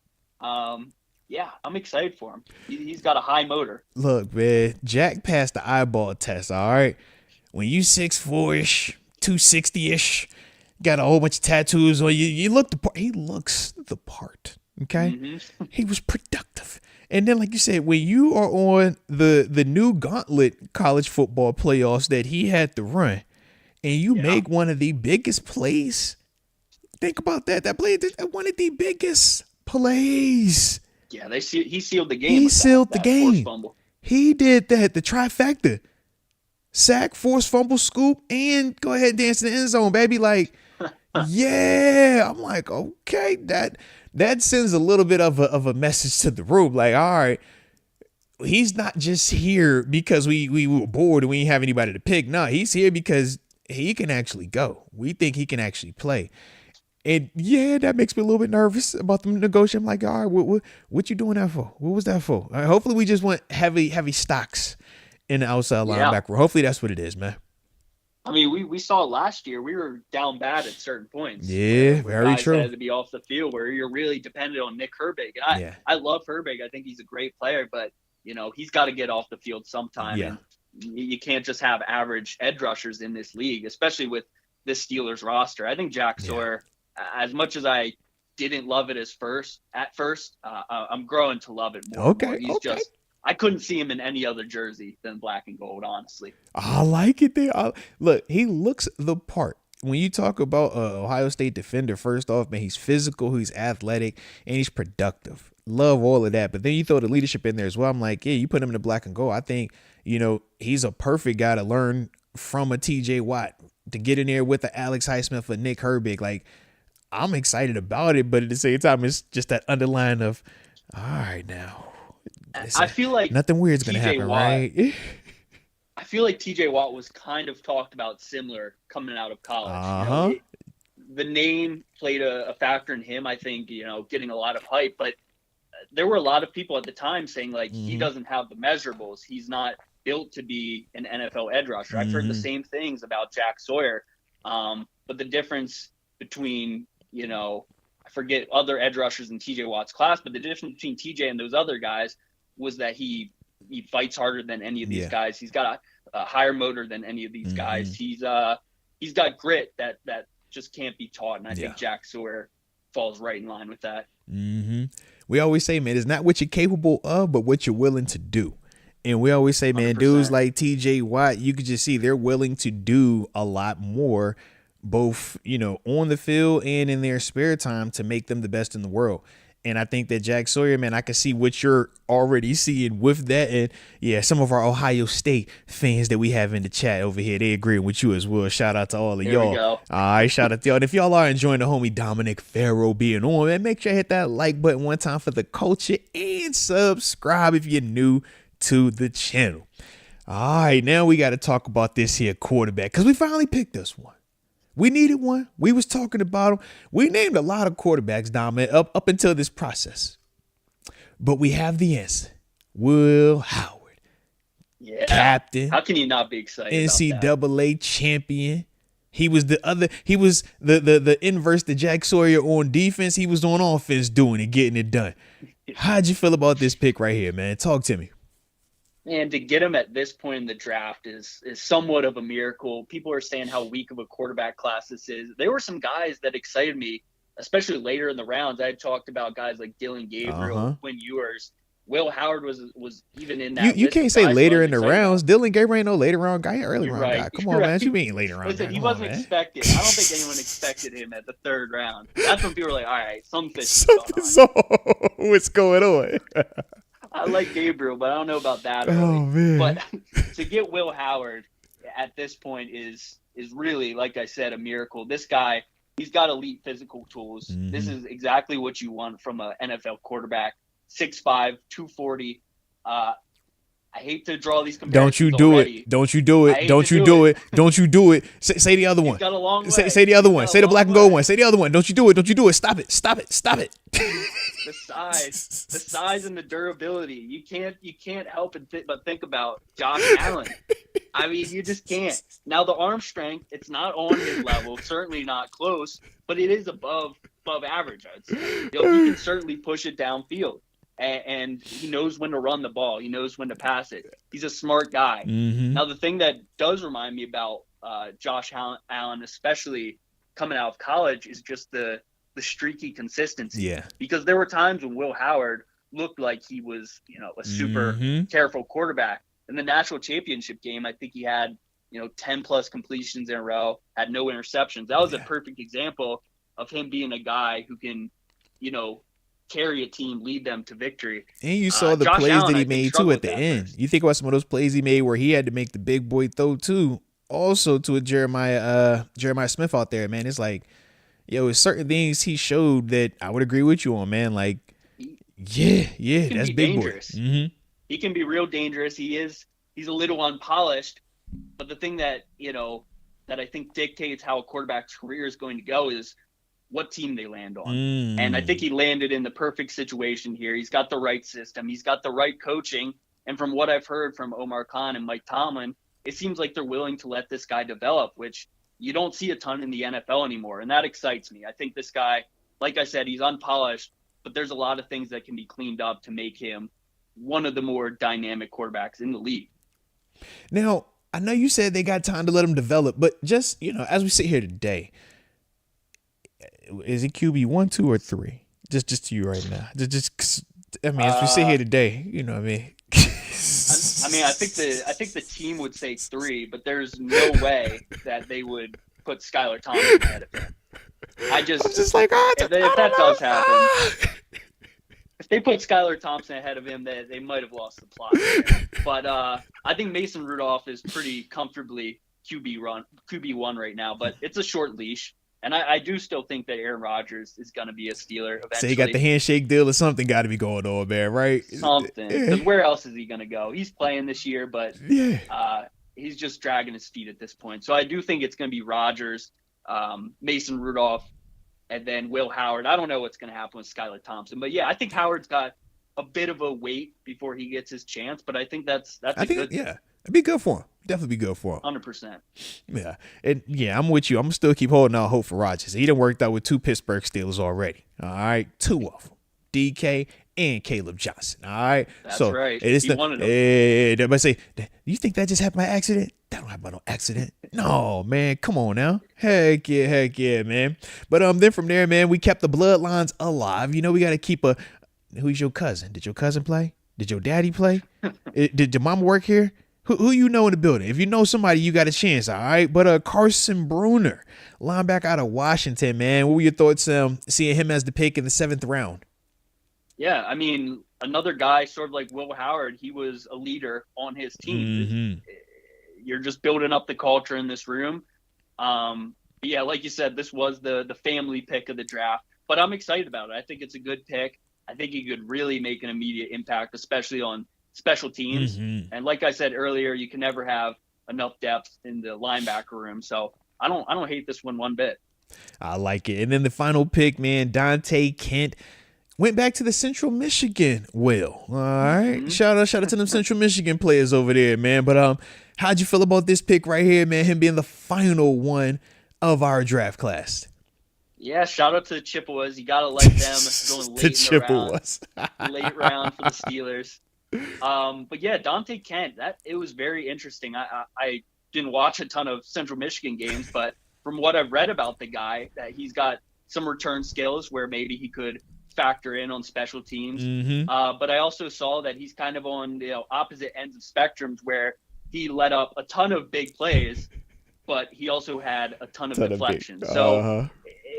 Speaker 2: Yeah, I'm excited for him. He's got a high motor.
Speaker 1: Look, man, Jack passed the eyeball test, all right? When you 6'4"-ish, 260-ish, got a whole bunch of tattoos on you, you look the part. He looks the part, okay? He was productive. And then, like you said, when you are on the new gauntlet college football playoffs that he had to run, and you make one of the biggest plays, think about that. That play, one of the biggest plays.
Speaker 2: Yeah, he sealed the game.
Speaker 1: He sealed the game.
Speaker 2: Fumble.
Speaker 1: He did that, the trifecta. Sack, force fumble, scoop, and go ahead and dance in the end zone, baby. Like, yeah. I'm like, okay, that sends a little bit of a message to the room. Like, all right, he's not just here because we were bored and we didn't have anybody to pick. No, he's here because he can actually go. We think he can actually play. And yeah, that makes me a little bit nervous about them negotiating. I'm like, all right, what you doing that for? What was that for? All right, hopefully we just want heavy stocks in the outside linebacker. Hopefully that's what it is, man.
Speaker 2: I mean, we saw last year we were down bad at certain points.
Speaker 1: Yeah,
Speaker 2: where
Speaker 1: very
Speaker 2: guys
Speaker 1: true.
Speaker 2: had to be off the field where you're really dependent on Nick Herbig. I love Herbig. I think he's a great player, but he's got to get off the field sometime.
Speaker 1: Yeah.
Speaker 2: And you can't just have average edge rushers in this league, especially with this Steelers roster. I think Jack Sawyer, as much as I didn't love it at first, I'm growing to love it more.
Speaker 1: Okay.
Speaker 2: He's just, I couldn't see him in any other jersey than black and gold, honestly.
Speaker 1: I like it there. Look, he looks the part. When you talk about Ohio State defender, first off, man, he's physical, he's athletic, and he's productive. Love all of that. But then you throw the leadership in there as well. I'm like, yeah, you put him in the black and gold. I think, he's a perfect guy to learn from a TJ Watt, to get in there with the Alex Highsmith or Nick Herbig. Like, I'm excited about it, but at the same time, it's just that underline of, all right, now.
Speaker 2: I feel like
Speaker 1: nothing weird's going to happen, right?
Speaker 2: I feel like TJ Watt was kind of talked about similar coming out of college. The name played a factor in him, I think, getting a lot of hype, but there were a lot of people at the time saying, like, he doesn't have the measurables. He's not built to be an NFL edge rusher. I've heard the same things about Jack Sawyer. But the difference between, I forget other edge rushers in TJ Watt's class, but the difference between TJ and those other guys was that he fights harder than any of these guys. He's got a higher motor than any of these guys. He's got grit that just can't be taught. And I think Jack Sawyer falls right in line with that.
Speaker 1: We always say, man, it's not what you're capable of, but what you're willing to do. And we always say, man,
Speaker 2: 100%.
Speaker 1: Dudes like TJ Watt, you could just see they're willing to do a lot more, both, on the field and in their spare time, to make them the best in the world. And I think that Jack Sawyer, man, I can see what you're already seeing with that. And yeah, some of our Ohio State fans that we have in the chat over here, they agree with you as well. Shout out to all of
Speaker 2: There
Speaker 1: y'all.
Speaker 2: we go.
Speaker 1: All right, shout out to y'all. And if y'all are enjoying the homie Dominic Ferro being on, man, make sure you hit that like button one time for the culture and subscribe if you're new to the channel. All right, now we got to talk about this here quarterback because we finally picked this one. We needed one. We was talking about him. We named a lot of quarterbacks, Dominic, up until this process. But we have the answer. Will Howard.
Speaker 2: Yeah.
Speaker 1: Captain.
Speaker 2: How can you not be excited
Speaker 1: NCAA champion. He was the inverse to Jack Sawyer on defense. He was on offense doing it, getting it done. How'd you feel about this pick right here, man? Talk to me.
Speaker 2: And to get him at this point in the draft is somewhat of a miracle. People are saying how weak of a quarterback class this is. There were some guys that excited me, especially later in the rounds. I had talked about guys like Dylan Gabriel, Quinn Ewers. Will Howard was even in that.
Speaker 1: You can't say later in the rounds. Dylan Gabriel ain't no later round guy, early round guy. Come on, man. You mean later round
Speaker 2: Listen,
Speaker 1: guy.
Speaker 2: He wasn't expected. I don't think anyone expected him at the third round. That's when people were like, all right, something's
Speaker 1: what's going on?
Speaker 2: I like Gabriel, but I don't know about that early.
Speaker 1: Oh, man.
Speaker 2: But to get Will Howard at this point is really, like I said, a miracle. This guy, he's got elite physical tools. Mm-hmm. This is exactly what you want from an NFL quarterback. 6'5", 240. I hate to draw these comparisons.
Speaker 1: Don't you do
Speaker 2: already.
Speaker 1: It. Don't you do it. Don't you do it. Don't you do it. Say the other one.
Speaker 2: Got a long way.
Speaker 1: Say the other one. Say the black and gold one. Say the other one. Don't you do it. Don't you do it. Stop it. Stop it. Stop it.
Speaker 2: The size and the durability. You can't help but think about Josh Allen. I mean, you just can't. Now the arm strength, it's not on his level, certainly not close, but it is above average, I'd say. He can certainly push it downfield. And he knows when to run the ball. He knows when to pass it. He's a smart guy. Mm-hmm. Now, the thing that does remind me about Josh Allen, especially coming out of college, is just the streaky consistency. Yeah. Because there were times when Will Howard looked like he was, a super careful quarterback. In the national championship game, I think he had, 10-plus completions in a row, had no interceptions. That was a perfect example of him being a guy who can, carry a team, lead them to victory.
Speaker 1: And you saw the plays Allen, that he made too at the end. You think about some of those plays he made where he had to make the big boy throw too. Also to a Jeremiah Smith out there, man. It's like, it's certain things he showed that I would agree with you on, man. Like, that's big
Speaker 2: dangerous.
Speaker 1: Boy. Mm-hmm.
Speaker 2: He can be real dangerous. He's a little unpolished, but the thing that that I think dictates how a quarterback's career is going to go is what team they land on. And I think he landed in the perfect situation here. He's got the right system. He's got the right coaching. And from what I've heard from Omar Khan and Mike Tomlin, it seems like they're willing to let this guy develop, which you don't see a ton in the NFL anymore. And that excites me. I think this guy, like I said, he's unpolished, but there's a lot of things that can be cleaned up to make him one of the more dynamic quarterbacks in the league.
Speaker 1: Now, I know you said they got time to let him develop, but just, as we sit here today, is it QB 1, 2, or 3? Just to you right now. Just as we sit here today, you know what I mean.
Speaker 2: I think the team would say 3, but there's no way that they would put Skylar Thompson ahead of him. If that does happen, if they put Skylar Thompson ahead of him, they might have lost the plot. But I think Mason Rudolph is pretty comfortably QB1 right now, but it's a short leash. And I do still think that Aaron Rodgers is going to be a Steeler eventually.
Speaker 1: So he got the handshake deal or something got to be going on, man, right?
Speaker 2: Something. Because where else is he going to go? He's playing this year, but he's just dragging his feet at this point. So I do think it's going to be Rodgers, Mason Rudolph, and then Will Howard. I don't know what's going to happen with Skylar Thompson. But, I think Howard's got a bit of a wait before he gets his chance. But I think that's good thing.
Speaker 1: It'd be good for him. Definitely be good for him.
Speaker 2: 100%.
Speaker 1: Yeah. And I'm with you. I'm going to still keep holding out hope for Rodgers. He done worked out with 2 Pittsburgh Steelers already. All right. 2 of them. DK and Caleb Johnson. All right.
Speaker 2: That's right.
Speaker 1: He wanted them. Everybody say, you think that just happened by accident? That don't happen by no accident. No, man. Come on now. Heck yeah, man. But then from there, man, we kept the bloodlines alive. We got to keep who's your cousin? Did your cousin play? Did your daddy play? Did your mama work here? Who you know in the building? If you know somebody, you got a chance, all right? But Carson Bruner, linebacker out of Washington, man. What were your thoughts seeing him as the pick in the 7th round?
Speaker 2: Yeah, I mean, another guy sort of like Will Howard, he was a leader on his team.
Speaker 1: Mm-hmm.
Speaker 2: You're just building up the culture in this room. But yeah, like you said, this was the family pick of the draft, but I'm excited about it. I think it's a good pick. I think he could really make an immediate impact, especially on special teams.
Speaker 1: Mm-hmm.
Speaker 2: And like I said earlier, you can never have enough depth in the linebacker room. So I don't hate this one bit.
Speaker 1: I like it. And then the final pick, man, Dante Kent went back to the Central Michigan. All right.
Speaker 2: Mm-hmm.
Speaker 1: Shout out to them Central Michigan players over there, man. But how'd you feel about this pick right here, man? Him being the final one of our draft class.
Speaker 2: Yeah, shout out to the Chippewas. You gotta like them going late
Speaker 1: The
Speaker 2: in the round,
Speaker 1: Chippewas.
Speaker 2: late round for the Steelers. But yeah, Dante Kent, it was very interesting. I didn't watch a ton of Central Michigan games, but from what I've read about the guy, that he's got some return skills where maybe he could factor in on special teams.
Speaker 1: Mm-hmm.
Speaker 2: But I also saw that he's kind of on opposite ends of spectrums where he let up a ton of big plays, but he also had a ton of deflections. So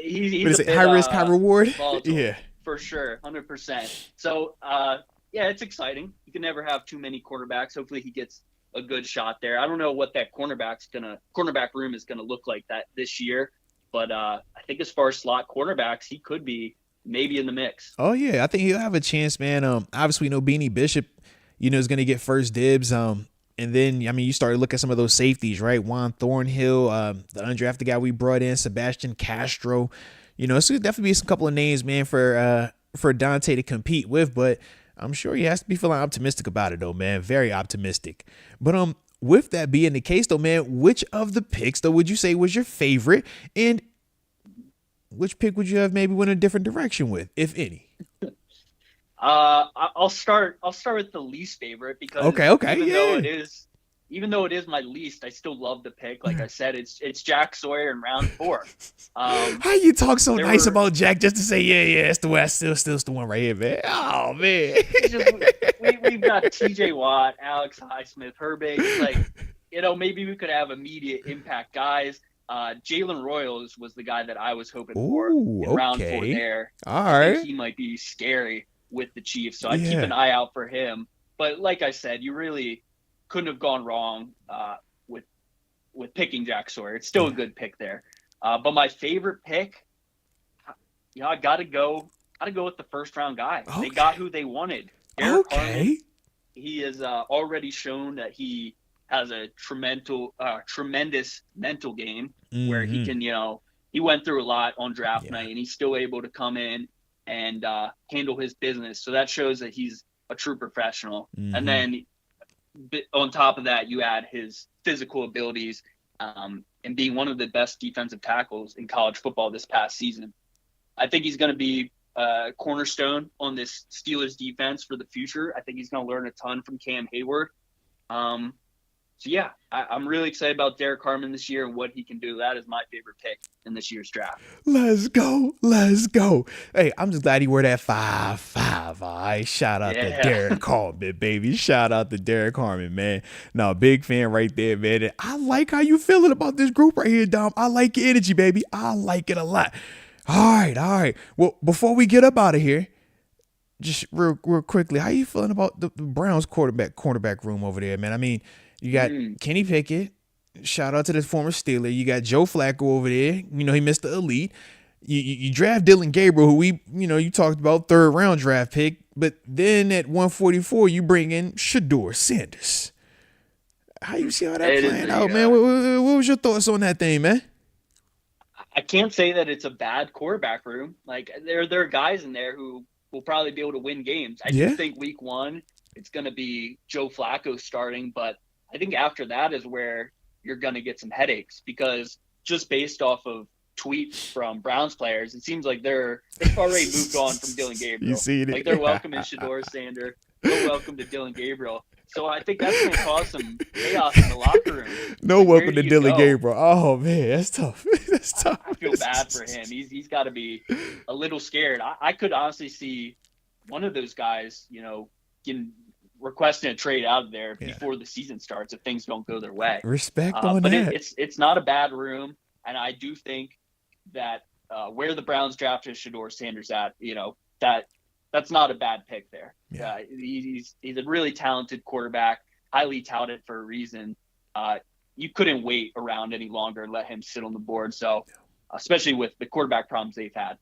Speaker 2: he's a bit,
Speaker 1: high risk, high reward.
Speaker 2: Volatile,
Speaker 1: Yeah,
Speaker 2: for sure, 100%. So yeah, it's exciting. You can never have too many quarterbacks. Hopefully, he gets a good shot there. I don't know what that cornerback room is gonna look like that this year, but I think as far as slot quarterbacks, he could be maybe in the mix.
Speaker 1: Oh yeah, I think he'll have a chance, man. Obviously, we know Beanie Bishop, is going to get first dibs. And then you start to look at some of those safeties, right? Juan Thornhill, the undrafted guy we brought in, Sebastian Castro. It's going to definitely be some couple of names, man, for Dante to compete with. But I'm sure he has to be feeling optimistic about it, though, man. Very optimistic. But with that being the case, though, man, which of the picks, though, would you say was your favorite, and which pick would you have maybe went a different direction with, if any?
Speaker 2: I'll start with the least favorite because even though it is my least, I still love the pick. Like I said, it's Jack Sawyer in round 4.
Speaker 1: How you talk so nice about Jack just to say yeah, it's the one, still the one right here, man. Oh man,
Speaker 2: we've got TJ Watt, Alex Highsmith, Herbig. Like maybe we could have immediate impact guys. Jalen Royals was the guy that I was hoping for in round 4 there.
Speaker 1: All right,
Speaker 2: I think he might be scary with the Chiefs, so I'd keep an eye out for him. But like I said, you really couldn't have gone wrong with picking Jack Sawyer. It's still a good pick there. But my favorite pick, I gotta go with the first round guy. Okay. They got who they wanted. Derek Carmen, he has already shown that he has a tremendous mental game where he can, he went through a lot on draft night and he's still able to come in and handle his business. So that shows that he's a true professional. Mm-hmm. And then on top of that, you add his physical abilities and being one of the best defensive tackles in college football this past season. I think he's going to be a cornerstone on this Steelers defense for the future. I think he's going to learn a ton from Cam Hayward. So, yeah, I'm really excited about Derek Carmen this year and what he can do. That is my favorite pick in this year's draft.
Speaker 1: Let's go. Hey, I'm just glad he wore that 5'5". All right, shout out to Derek Carmen, baby. Shout out to Derek Carmen, man. No, big fan right there, man. And I like how you feeling about this group right here, Dom. I like your energy, baby. I like it a lot. All right. Well, before we get up out of here, just real quickly, how you feeling about the Browns cornerback room over there, man? I mean, you got Kenny Pickett. Shout out to the former Steeler. You got Joe Flacco over there. He missed the elite. You draft Dylan Gabriel, who you talked about, 3rd round draft pick. But then at 144, you bring in Shedeur Sanders. How you see all that playing out, man? What was your thoughts on that thing, man?
Speaker 2: I can't say that it's a bad quarterback room. Like there are guys in there who will probably be able to win games. I do think week 1, it's going to be Joe Flacco starting, but I think after that is where you're going to get some headaches because just based off of tweets from Browns players, it seems like they've already moved on from Dylan Gabriel.
Speaker 1: You see it?
Speaker 2: Like they're welcoming Shedeur Sanders. They're welcome to Dylan Gabriel. So I think that's going to cause some chaos in the locker room.
Speaker 1: No welcome to Dylan Gabriel. Oh, man, that's tough.
Speaker 2: I feel bad for him. He's got to be a little scared. I could honestly see one of those guys, requesting a trade out of there before the season starts if things don't go their way.
Speaker 1: Respect on
Speaker 2: but
Speaker 1: that.
Speaker 2: It's not a bad room, and I do think that where the Browns drafted Shedeur Sanders at, that that's not a bad pick there.
Speaker 1: Yeah.
Speaker 2: He's a really talented quarterback, highly touted for a reason. You couldn't wait around any longer and let him sit on the board. So, especially with the quarterback problems they've had.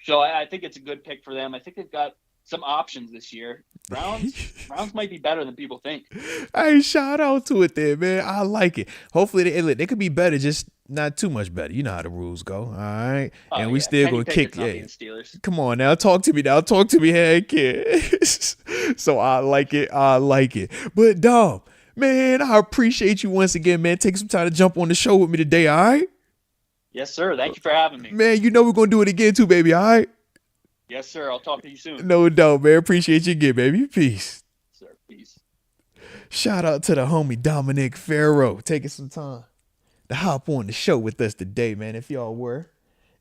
Speaker 2: So I think it's a good pick for them. I think they've got some options this year. Browns might be better than people think.
Speaker 1: Hey, shout out to it there, man. I like it. Hopefully they could be better, just not too much better. You know how the rules go. All right. And we still gonna kick. Yeah.
Speaker 2: Steelers.
Speaker 1: Come on now. Talk to me now. Talk to me, head kid. So I like it. But Dom, man, I appreciate you once again, man. Take some time to jump on the show with me today, all right?
Speaker 2: Yes, sir. Thank you for having me.
Speaker 1: Man, you know we're going to do it again too, baby, all right?
Speaker 2: Yes, sir. I'll talk to you soon.
Speaker 1: No doubt, man. Appreciate you again, baby. Peace.
Speaker 2: Sir, peace.
Speaker 1: Shout out to the homie Dominic Ferro taking some time to hop on the show with us today, man. If y'all were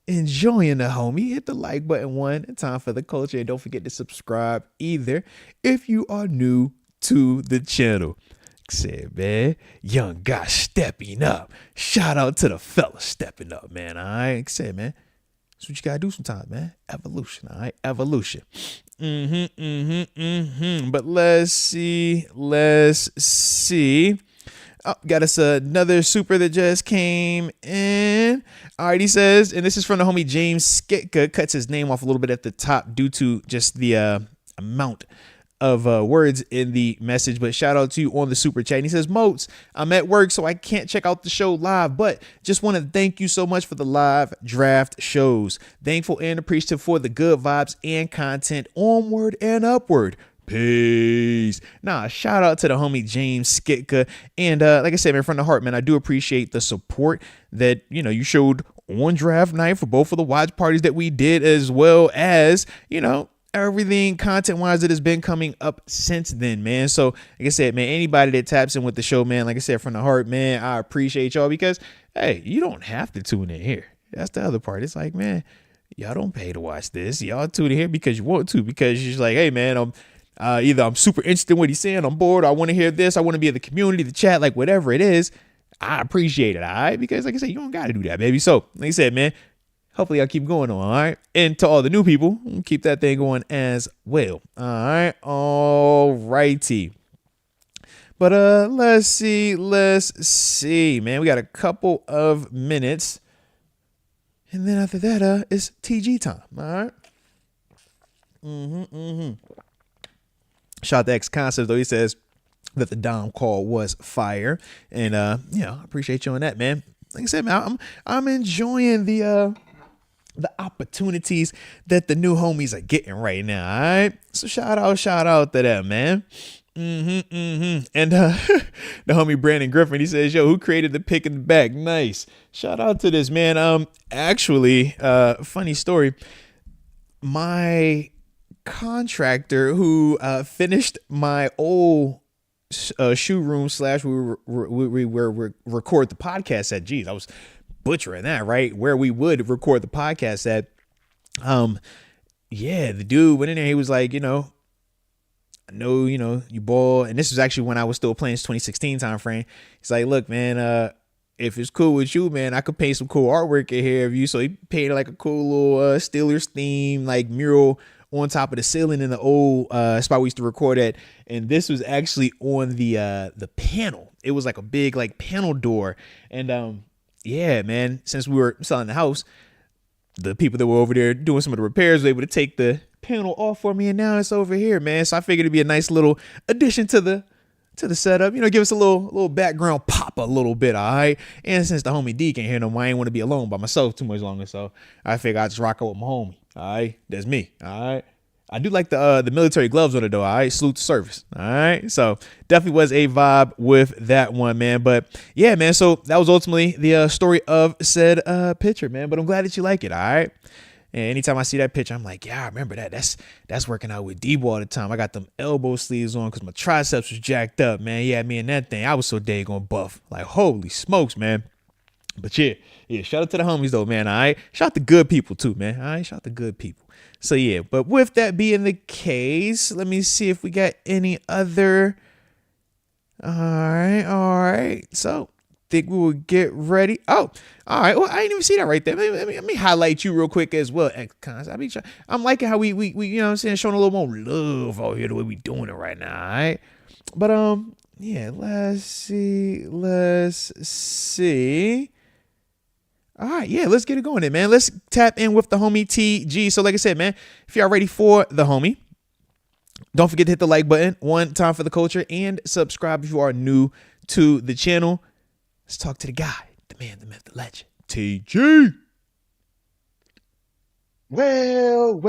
Speaker 1: enjoying the homie, hit the like button one. Time for the culture. And don't forget to subscribe either if you are new to the channel. Said, man, young guy stepping up. Shout out to the fella stepping up, man. All right. Said, man, that's what you gotta do sometimes, man. Evolution, all right? Evolution. But let's see. Oh, got us another super that just came in. All right, he says, and this is from the homie James Skitka. Cuts his name off a little bit at the top due to just the amount of words in the message, but shout out to you on the super chat. And he says, Moats, I'm at work, so I can't check out the show live, but just want to thank you so much for the live draft shows. Thankful and appreciative for the good vibes and content. Onward and upward. Peace. Nah, shout out to the homie James Skitka. And like I said, man, from the heart, man, I do appreciate the support that, you know, you showed on draft night for both of the watch parties that we did, as well as, you know, everything content wise that has been coming up since then, man. So like I said, man, anybody that taps in with the show, man, like I said, from the heart, man, I appreciate y'all, because hey, you don't have to tune in here. That's the other part. It's like, man, y'all don't pay to watch this. Y'all tune in here because you want to, because you're just like, hey man, either I'm super interested in what he's saying, I'm bored, I want to hear this, I want to be in the community, the chat, like whatever it is. I appreciate it, all right? Because like I said, you don't got to do that, baby. So like I said, man, hopefully I'll keep going on, all right? And to all the new people, keep that thing going as well, all right? All righty. But let's see, man. We got a couple of minutes. And then after that, it's TG time, all right? Shout out to X Concepts, though. He says that the Dom call was fire. And, yeah, I appreciate you on that, man. Like I said, man, I'm enjoying the opportunities that the new homies are getting right now. All right. So shout out to them, man. And the homie Brandon Griffin, he says, yo, who created the pick in the back? Nice. Shout out to this, man. Actually, funny story. My contractor who finished my old shoe room / we record the podcast at, geez, I was butchering that, right? Where we would record the podcast at. Yeah, the dude went in there. He was like, you know, I know, you know, you ball. And this was actually when I was still playing, 2016 time frame. He's like, look, man, if it's cool with you, man, I could paint some cool artwork in here of you. So he painted like a cool little Steelers theme, like mural on top of the ceiling in the old spot we used to record at. And this was actually on the panel. It was like a big like panel door. And yeah, man, since we were selling the house, the people that were over there doing some of the repairs were able to take the panel off for me, and now it's over here, man. So I figured it'd be a nice little addition to the setup, you know, give us a little background pop a little bit, all right? And since the homie D can't hear no more, I ain't want to be alone by myself too much longer, so I figured I'd just rock out with my homie, all right? That's me, all right? I do like the military gloves on it, though, all right? Salute to service, all right? So definitely was a vibe with that one, man. But yeah, man, so that was ultimately the story of said picture, man. But I'm glad that you like it, all right? And anytime I see that picture, I'm like, yeah, I remember that. That's working out with Debo all the time. I got them elbow sleeves on because my triceps was jacked up, man. Yeah, me and that thing, I was so daggone buff. Like, holy smokes, man. But yeah, shout out to the homies, though, man, all right? Shout out to good people, too, man, all right? Shout out to good people. So, yeah, but with that being the case, let me see if we got any other. All right. So think we will get ready. Oh, all right. Well, I didn't even see that right there. Let me highlight you real quick as well, X-Cons. I'm liking how we you know what I'm saying, showing a little more love out here the way we doing it right now, all right? But yeah, let's see. All right, yeah, let's get it going then, man. Let's tap in with the homie TG. So like I said, man, if y'all ready for the homie, don't forget to hit the like button one time for the culture and subscribe if you are new to the channel. Let's talk to the guy, the man, the myth, the legend, TG.
Speaker 3: Well.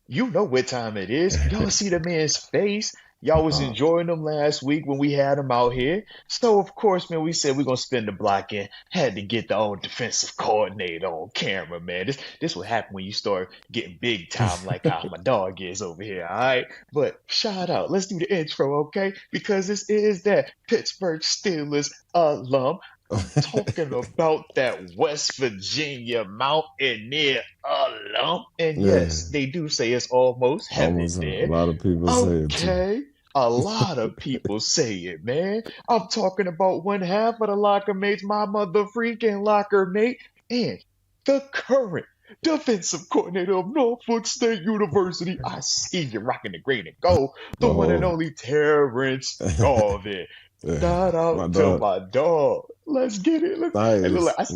Speaker 3: You know what time it is. Y'all see the man's face. Y'all was enjoying him last week when we had him out here. So, of course, man, we said we're going to spin the block and had to get the old defensive coordinator on camera, man. This will happen when you start getting big time like how my dog is over here, all right? But shout out. Let's do the intro, okay? Because this is that Pittsburgh Steelers alum. I'm talking about that West Virginia mountaineer alum. And yes, they do say it's almost heaven there.
Speaker 4: A lot of people say it too.
Speaker 3: Okay. A lot of people say it, man. I'm talking about one half of the locker mates, my mother freaking locker mate, and the current defensive coordinator of Norfolk State University. I see you rocking the green and gold. The one and only Terence Garvin. Shout out to my dog. Let's get it.
Speaker 4: Nice.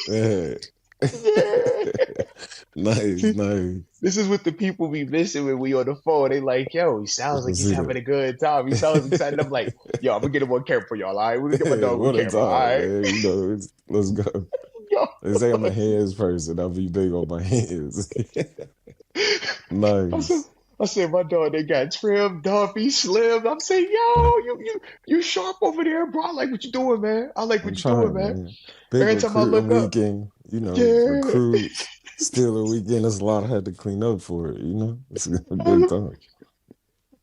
Speaker 4: Yeah. Nice.
Speaker 3: This is what the people be missing when we on the phone. They like, yo, he sounds like he's having a good time. He sounds excited. I'm like, yo, I'm gonna get him on camera for y'all. All right, we're gonna get my dog on camera. All right,
Speaker 4: man. You know, let's go. They say I'm a hands person. I'll be big on my hands. Nice.
Speaker 3: I said, my dog, they got trim, Duffy, slim. I'm saying, yo, you sharp over there, bro. I like what you're doing, man. I like what you're doing, man.
Speaker 4: Big
Speaker 3: Every time I look
Speaker 4: weekend, you know, recruit, Steelers weekend. That's a lot I had to clean up for it, you know. It's a big time.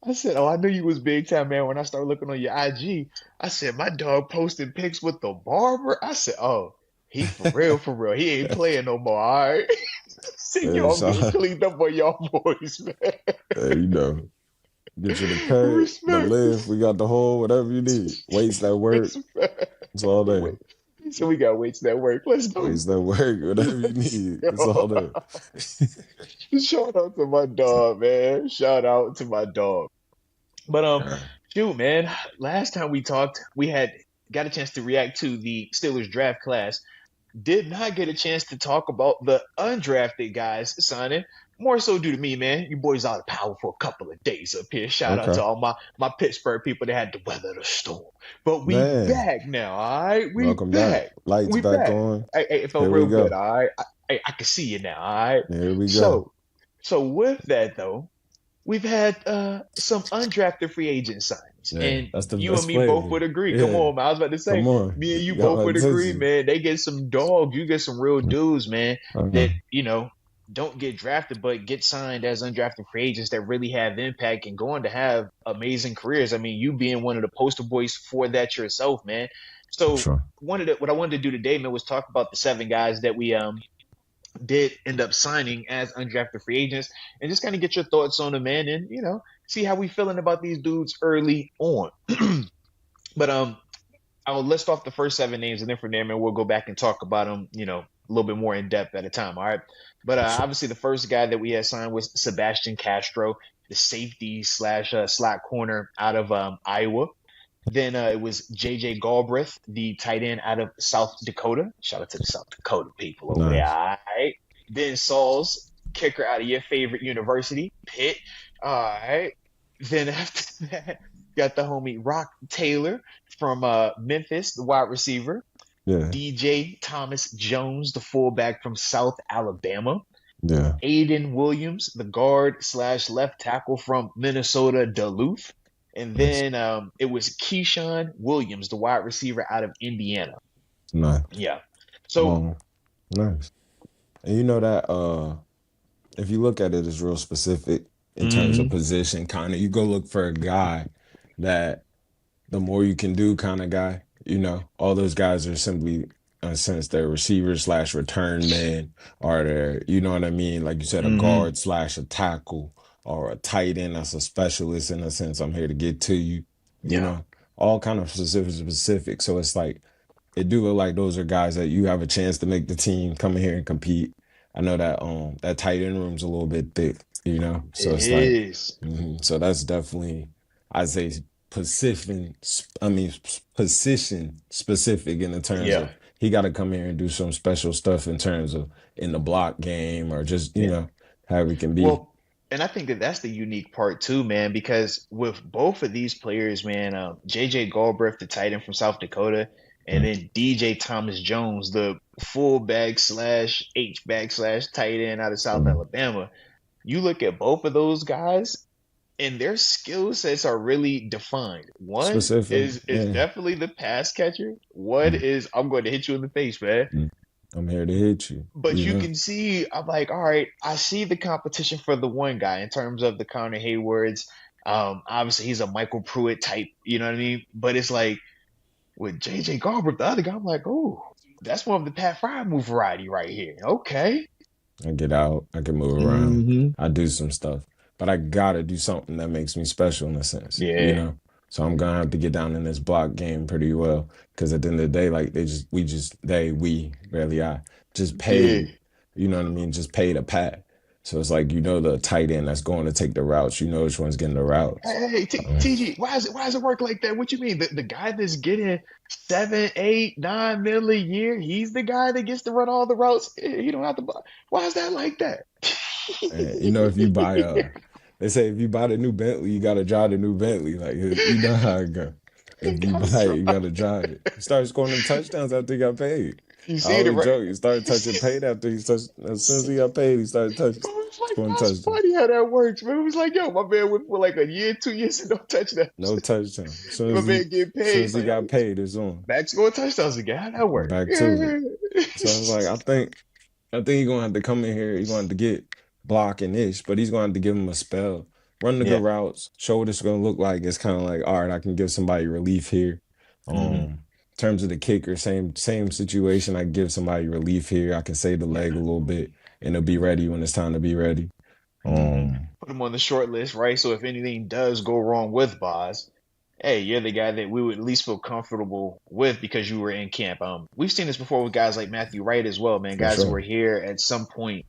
Speaker 3: I said, oh, I knew you was big time, man. When I started looking on your IG, I said, my dog posting pics with the barber. I said, oh, he for real. He ain't playing no more, all right? See, y'all getting cleaned up on y'all boys, man.
Speaker 4: Hey, you know, get you the cut, the lift. We got the whole, whatever you need. Weights that work. It's all there.
Speaker 3: So we got weights that work. Let's go.
Speaker 4: Weights that work, whatever you need. It's all there.
Speaker 3: Shout out to my dog, man. Shout out to my dog. But shoot, man. Last time we talked, we got a chance to react to the Steelers draft class. Did not get a chance to talk about the undrafted guys signing. More so due to me, man. You boys out of power for a couple of days up here. Shout out to all my Pittsburgh people that had to weather the storm. But we back now, all right?
Speaker 4: Welcome back. Lights back on.
Speaker 3: Hey, it felt real good, all right? I can see you now, all right?
Speaker 4: There we go.
Speaker 3: So with that, though, we've had some undrafted free agent signings. Yeah, and you and me both would agree. Yeah. Come on, man. I was about to say, me and you both would agree, man. They get some dogs. You get some real dudes, man, that, you know, don't get drafted but get signed as undrafted free agents that really have impact and going to have amazing careers. I mean, you being one of the poster boys for that yourself, man. So what I wanted to do today, man, was talk about the 7 guys that we did end up signing as undrafted free agents and just kind of get your thoughts on them, man, and, you know, see how we feeling about these dudes early on. But I will list off the first 7 names, and then from there, man, we'll go back and talk about them, you know, a little bit more in depth at a time. All right. But obviously the first guy that we had signed was Sebastian Castro, the safety / slot corner out of Iowa. Then it was J.J. Galbraith, the tight end out of South Dakota. Shout out to the South Dakota people over there. All right. Ben Sauls, kicker out of your favorite university, Pitt. All right. Then after that, got the homie Rock Taylor from Memphis, the wide receiver.
Speaker 4: Yeah.
Speaker 3: DJ Thomas Jones, the fullback from South Alabama.
Speaker 4: Yeah.
Speaker 3: Aiden Williams, the guard / left tackle from Minnesota Duluth. And then it was Keyshawn Williams, the wide receiver out of Indiana.
Speaker 4: Nice.
Speaker 3: Yeah. So
Speaker 4: nice. And you know that if you look at it, it's real specific in terms of position. Kind of, you go look for a guy that the more you can do kind of guy. You know, all those guys are simply, in a sense, they're receivers / return men, or they're, you know what I mean? Like you said, a guard / a tackle, or a tight end that's a specialist in a sense. I'm here to get to you, you know. all kind of specific. So it's like, it do look like those are guys that you have a chance to make the team come in here and compete. I know that that tight end room's a little bit thick, you know? So it's like, so that's definitely, I'd say position specific in the terms of he got to come here and do some special stuff in terms of in the block game or just, you know, how we can be.
Speaker 3: Well, and I think that that's the unique part too, man, because with both of these players, man, JJ Galbraith, the tight end from South Dakota, and then DJ Thomas Jones, the fullback / H-back / tight end out of South Alabama. You look at both of those guys, and their skill sets are really defined. One is definitely the pass catcher. One is, I'm going to hit you in the face, man.
Speaker 4: I'm here to hit you.
Speaker 3: But you can see, I'm like, all right, I see the competition for the one guy in terms of the Connor Haywards. Obviously, he's a Michael Pruitt type, you know what I mean? But it's like, with JJ Garber, the other guy, I'm like, oh, that's more of the Pat Frymouth variety right here. Okay.
Speaker 4: I get out. I can move around. I do some stuff. But I got to do something that makes me special in a sense.
Speaker 3: Yeah.
Speaker 4: You know? So I'm going to have to get down in this block game pretty well. Because at the end of the day, like, we, barely I, just paid, you know what I mean? Just paid a pat. So it's like, you know, the tight end that's going to take the routes. You know which one's getting the routes.
Speaker 3: Hey, TG, why does it work like that? What you mean? The guy that's getting 7, 8, 9 mil a year, he's the guy that gets to run all the routes. You don't have to. Why is that like that?
Speaker 4: And, you know, if you buy they say if you buy the new Bentley, you gotta drive the new Bentley. Like, you know how it go. If you buy it, you gotta drive it. You start scoring them touchdowns after you got paid.
Speaker 3: You see it, right?
Speaker 4: Joke. You started touching paid after he touched. As soon as he got paid, he started touching.
Speaker 3: It's funny how that works, man. It was like, yo, my man went for like a year, 2 years, and no touchdowns.
Speaker 4: No touchdown.
Speaker 3: My man get paid.
Speaker 4: As soon as he got paid, it's on.
Speaker 3: Back scoring touchdowns again. How that work?
Speaker 4: Back to it. So I was like, I think he's gonna have to come in here. He's gonna have to get blocking ish, but he's gonna have to give him a spell. Run the good routes. Show what it's gonna look like. It's kind of like, all right, I can give somebody relief here. In terms of the kicker, same situation. I give somebody relief here. I can save the leg a little bit, and it'll be ready when it's time to be ready.
Speaker 3: Put him on the short list, right? So if anything does go wrong with Boz, hey, you're the guy that we would at least feel comfortable with because you were in camp. We've seen this before with guys like Matthew Wright as well, man. Guys who were here at some point,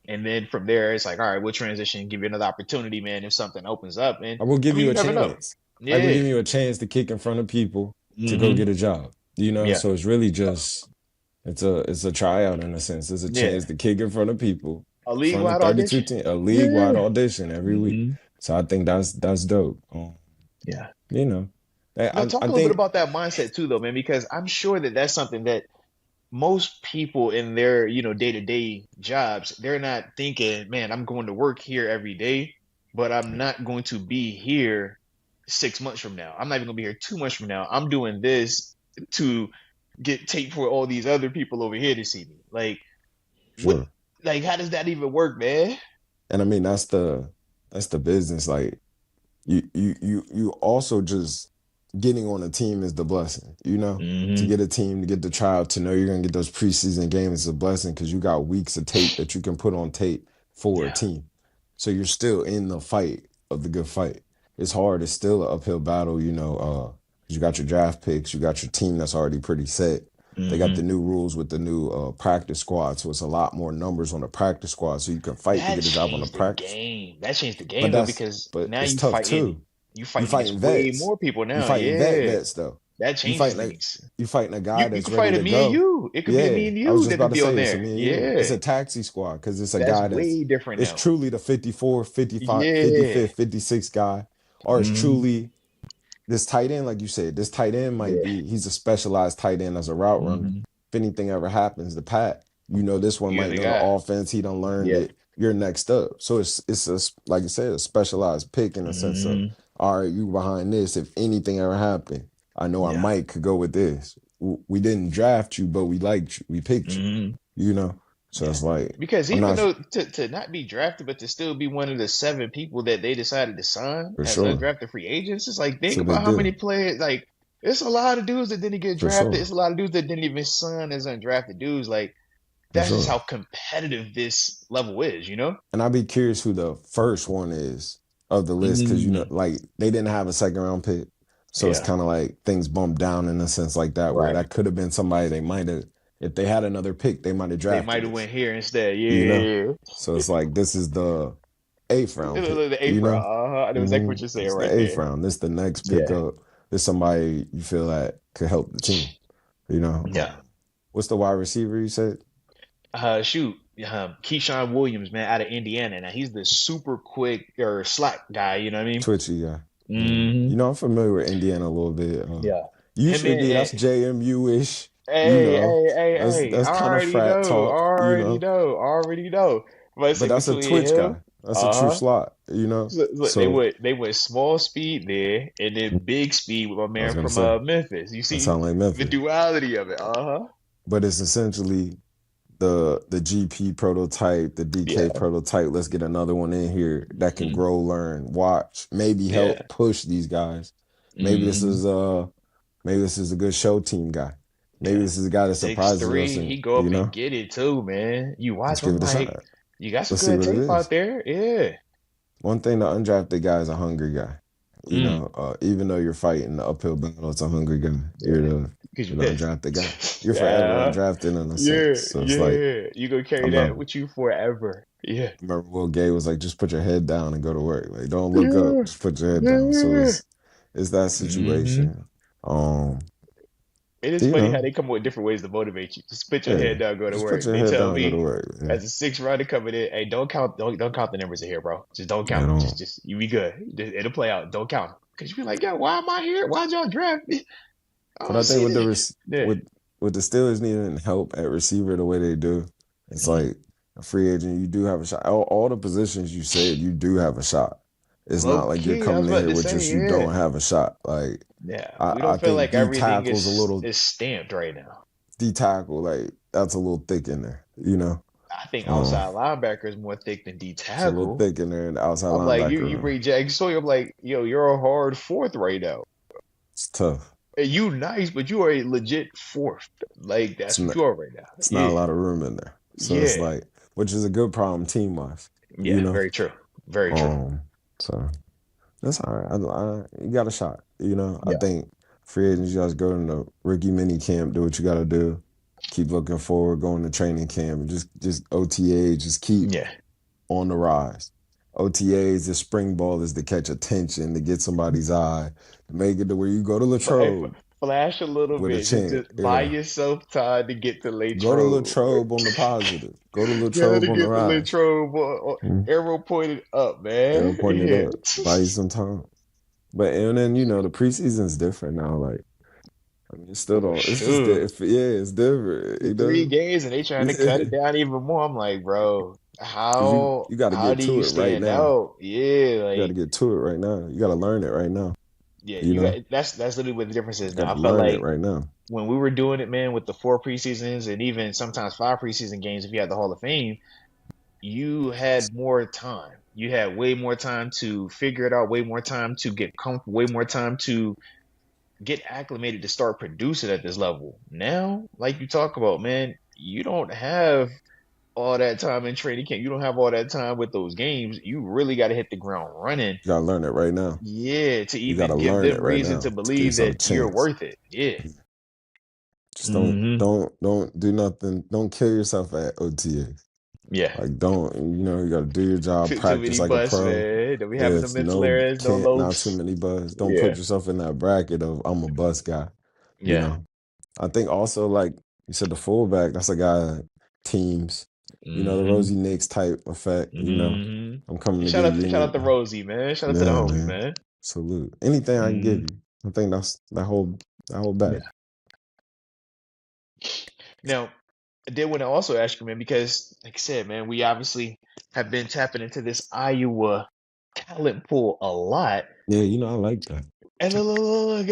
Speaker 3: and then from there, it's like, all right, we'll transition and give you another opportunity, man, if something opens up. And
Speaker 4: I will give you a chance. I will give you a chance to kick in front of people to go get a job. You know, so it's really just it's a tryout in a sense. It's a chance to kick in front of people.
Speaker 3: A league-wide audition.
Speaker 4: A league-wide audition every week. So I think that's dope. You know.
Speaker 3: Talk a little bit about that mindset too, though, man, because I'm sure that that's something that most people in their, you know, day-to-day jobs, they're not thinking, man, I'm going to work here every day, but I'm not going to be here 6 months from now. I'm not even going to be here 2 months from now. I'm doing this to get tape for all these other people over here to see me. Like, what? Like, how does that even work, man?
Speaker 4: And I mean, that's the business. Like, you also just getting on a team is the blessing, you know? To get a team, to get the tryout, to know you're going to get those preseason games is a blessing because you got weeks of tape that you can put on tape for a team. So you're still in the fight of the good fight. It's hard. It's still an uphill battle, you know, you got your draft picks, you got your team that's already pretty set. They got the new rules with the new practice squad, so it's a lot more numbers on the practice squad, so you can fight to get a job on the practice.
Speaker 3: That changed the game, though, because now
Speaker 4: it's
Speaker 3: you
Speaker 4: tough
Speaker 3: fighting,
Speaker 4: too.
Speaker 3: You fighting way more people now.
Speaker 4: You fighting vets though.
Speaker 3: That changes things.
Speaker 4: You fighting a guy that's ready to go.
Speaker 3: You can fight me and you. It could be me and you that could be on there.
Speaker 4: It's a taxi squad because it's a guy that's
Speaker 3: way different now.
Speaker 4: It's truly the 54, 55, 55th, 56th guy, or it's truly this tight end, like you said. This tight end might be, he's a specialized tight end as a route runner. If anything ever happens to Pat, you know this one might know the offense. He done learned it. You're next up. So it's a, like you said, a specialized pick in the sense of, all right, you behind this. If anything ever happened, I know I might could go with this. We didn't draft you, but we liked you. We picked you. You know. So it's like,
Speaker 3: because even though to not be drafted, but to still be one of the 7 people that they decided to sign as undrafted free agents, it's like, think about how many players, like, it's a lot of dudes that didn't get drafted. It's a lot of dudes that didn't even sign as undrafted dudes. Like, that's just how competitive this level is, you know?
Speaker 4: And I'd be curious who the first one is of the list because, you know, like, they didn't have a second round pick. So it's kind of like things bumped down in a sense like that, where that could have been somebody they might have, if they had another pick, they might have drafted.
Speaker 3: They might have went here instead.
Speaker 4: So it's like, this is the 8th round pick.
Speaker 3: The 8th round. I know exactly what you're saying right there.
Speaker 4: The 8th round. This is the next pickup. This is somebody you feel that could help the team.
Speaker 3: Yeah.
Speaker 4: What's the wide receiver you said?
Speaker 3: Keyshawn Williams, man, out of Indiana. Now he's the super quick or slack guy. You know what I mean?
Speaker 4: Twitchy guy. I'm familiar with Indiana a little bit. Usually that's JMU-ish.
Speaker 3: Hey,
Speaker 4: that's kind of frat talk.
Speaker 3: Already know.
Speaker 4: But that's a Twitch guy. That's a true slot,
Speaker 3: So they went small speed there and then big speed with my man from Memphis. You see
Speaker 4: like
Speaker 3: the duality of it.
Speaker 4: But it's essentially the GP prototype, the DK prototype. Let's get another one in here that can grow, learn, watch, maybe help push these guys. Maybe this is a good show team guy. Maybe this is a guy that surprises us.
Speaker 3: He go up and get it too, man. You watch him like you got some good tape out there. Yeah.
Speaker 4: One thing, the undrafted guy is a hungry guy. Even though you're fighting the uphill battle, it's a hungry guy. You're the undrafted guy. You're forever undrafted in a sense. So it's like,
Speaker 3: you gonna carry that with you forever. Yeah.
Speaker 4: I remember Will Gay was like, just put your head down and go to work. Like, don't look up, just put your head down. So it's that situation.
Speaker 3: It is funny how they come up with different ways to motivate you. Just put your head down, go to work. They tell me as a 6th rounder coming in, hey, don't count the numbers in here, bro. Just don't count them. Just you be good. It'll play out. Don't count them. Because you be like, why am I here? Why'd y'all draft me?
Speaker 4: But I think with the Steelers needing help at receiver the way they do, it's like a free agent, you do have a shot. All the positions you said, you do have a shot. It's not like you're coming in here with you don't have a shot. Like,
Speaker 3: we don't feel like everything is stamped right now.
Speaker 4: D-tackle, like, that's a little thick in there,
Speaker 3: I think outside linebacker is more thick than D-tackle.
Speaker 4: It's a little thick in there in the outside linebacker.
Speaker 3: I'm like, you bring Jack Sawyer, I'm like, you're a hard 4th right now.
Speaker 4: It's tough.
Speaker 3: And you nice, but you are a legit 4th. Like, that's what you are right now.
Speaker 4: It's not a lot of room in there. So it's like, which is a good problem team-wise.
Speaker 3: Yeah, very true. Very true.
Speaker 4: So that's all right. You got a shot. I think free agents, you guys go in the rookie mini camp, do what you got to do. Keep looking forward, going to training camp. Just OTA, just keep on the rise. OTAs, the spring ball is to catch attention, to get somebody's eye, to make it to where you go to Latrobe.
Speaker 3: Flash a little bit. Just buy yourself time to get to Latrobe.
Speaker 4: Go to Latrobe on the positive. Go to Latrobe on the rise.
Speaker 3: Latrobe, arrow pointed up, man.
Speaker 4: Arrow pointed up. Buy you some time. But and then the preseason's different now. Like, I mean, it's still don't. It's just it's different.
Speaker 3: 3 games and they trying to cut it down even more. I'm like, bro, how
Speaker 4: you got to get to it right now.
Speaker 3: Out? Yeah, like,
Speaker 4: you got to get to it right now. You got to learn it right now.
Speaker 3: Yeah, that's literally what the difference is now. I feel like
Speaker 4: right now,
Speaker 3: when we were doing it, man, with the 4 preseasons and even sometimes 5 preseason games, if you had the Hall of Fame, you had more time. You had way more time to figure it out, way more time to get comfortable, way more time to get acclimated to start producing at this level. Now, like you talk about, man, you don't have all that time in training camp. You don't have all that time with those games. You really got to hit the ground running.
Speaker 4: You got to learn it right now.
Speaker 3: Yeah, to even give them reason to believe that you're worth it. Yeah.
Speaker 4: Just don't do nothing. Don't kill yourself at OTA.
Speaker 3: Yeah.
Speaker 4: Like, don't, you got to do your job, practice like a pro.
Speaker 3: Man. Don't be having the mental errors,
Speaker 4: not too many buzz. Don't put yourself in that bracket of I'm a bust guy.
Speaker 3: Yeah.
Speaker 4: I think also, like you said, the fullback, that's a guy, teams. The Rosie Nix type effect. I'm coming to
Speaker 3: shout out to Rosie, man. Shout out to the homies, man.
Speaker 4: Salute. Anything I can give you. I think that's that whole bag.
Speaker 3: Yeah. Now, I did want to also ask you, man, because like I said, man, we obviously have been tapping into this Iowa talent pool a lot.
Speaker 4: Yeah, I like that.
Speaker 3: And look,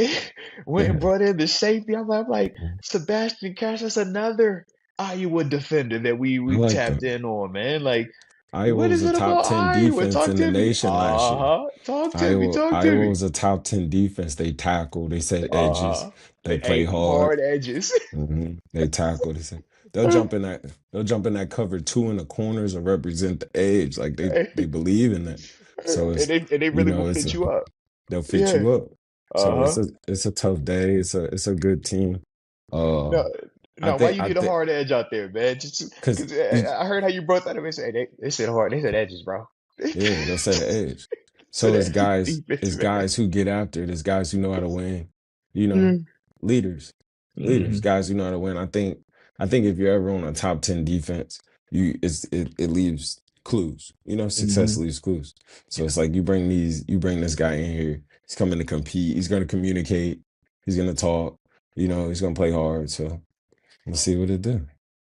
Speaker 3: went and brought in the safety. I'm like Sebastian Cash. That's another Iowa defender that we like tapped in on, man. Like,
Speaker 4: Iowa was a top 10 defense in the nation last year.
Speaker 3: Talk to me.
Speaker 4: Iowa was a top 10 defense. They tackle. They set edges. They play hard
Speaker 3: edges.
Speaker 4: They tackle. They say they'll jump in that cover 2 in the corners and represent the edge. Like they believe in that. So
Speaker 3: they really will fit you up.
Speaker 4: They'll fit you up. So it's a tough day. It's a good team.
Speaker 3: No,
Speaker 4: I
Speaker 3: why
Speaker 4: think
Speaker 3: you need a hard edge out there, man? Just
Speaker 4: because
Speaker 3: I heard how you brought that up and said they said hard. They said edges, bro.
Speaker 4: yeah, they'll say the edge.
Speaker 3: So
Speaker 4: So
Speaker 3: that defense,
Speaker 4: it's
Speaker 3: man.
Speaker 4: guys who get after it. It's guys who know how to win. You know, leaders, guys who know how to win. I think if you're ever on a top 10 defense, it leaves clues. You know, success leaves clues. So it's like you bring this guy in here. He's coming to compete. He's going to communicate. He's going to talk. You know, he's going to play hard. So let's see what it do.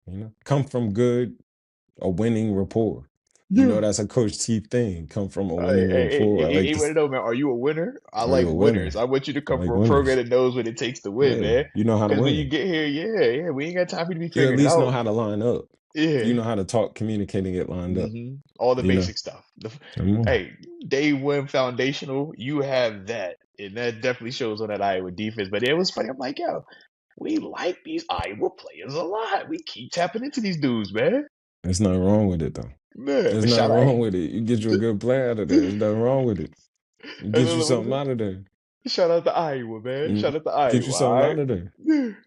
Speaker 4: You know, come from a winning rapport. You know, that's a Coach T thing. Come from a winning rapport. I like
Speaker 3: want to know, man, are you a winner? I like winners. I want you to come
Speaker 4: like
Speaker 3: from a program that knows what it takes to win, man.
Speaker 4: You know how to win.
Speaker 3: Because when you get here, we ain't got time for you to be
Speaker 4: You
Speaker 3: figuring
Speaker 4: at least
Speaker 3: it out.
Speaker 4: know how to line up.
Speaker 3: Yeah.
Speaker 4: You know how to talk, communicate, and get lined up.
Speaker 3: All the basic stuff. Hey, day one foundational, you have that. And that definitely shows on that Iowa defense. But it was funny. I'm like, yo, we like these Iowa players a lot. We keep tapping into these dudes, man.
Speaker 4: There's nothing wrong with it, though.
Speaker 3: Man,
Speaker 4: there's nothing wrong with it. You get you a good player out of there. There's nothing wrong with it. You get you something out of there.
Speaker 3: Shout out to Iowa, man. Shout out to Iowa.
Speaker 4: Get you something out of there.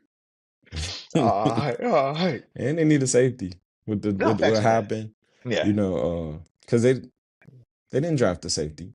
Speaker 3: All right.
Speaker 4: And they need a safety with what happened.
Speaker 3: Yeah.
Speaker 4: You know, because they didn't draft the safety.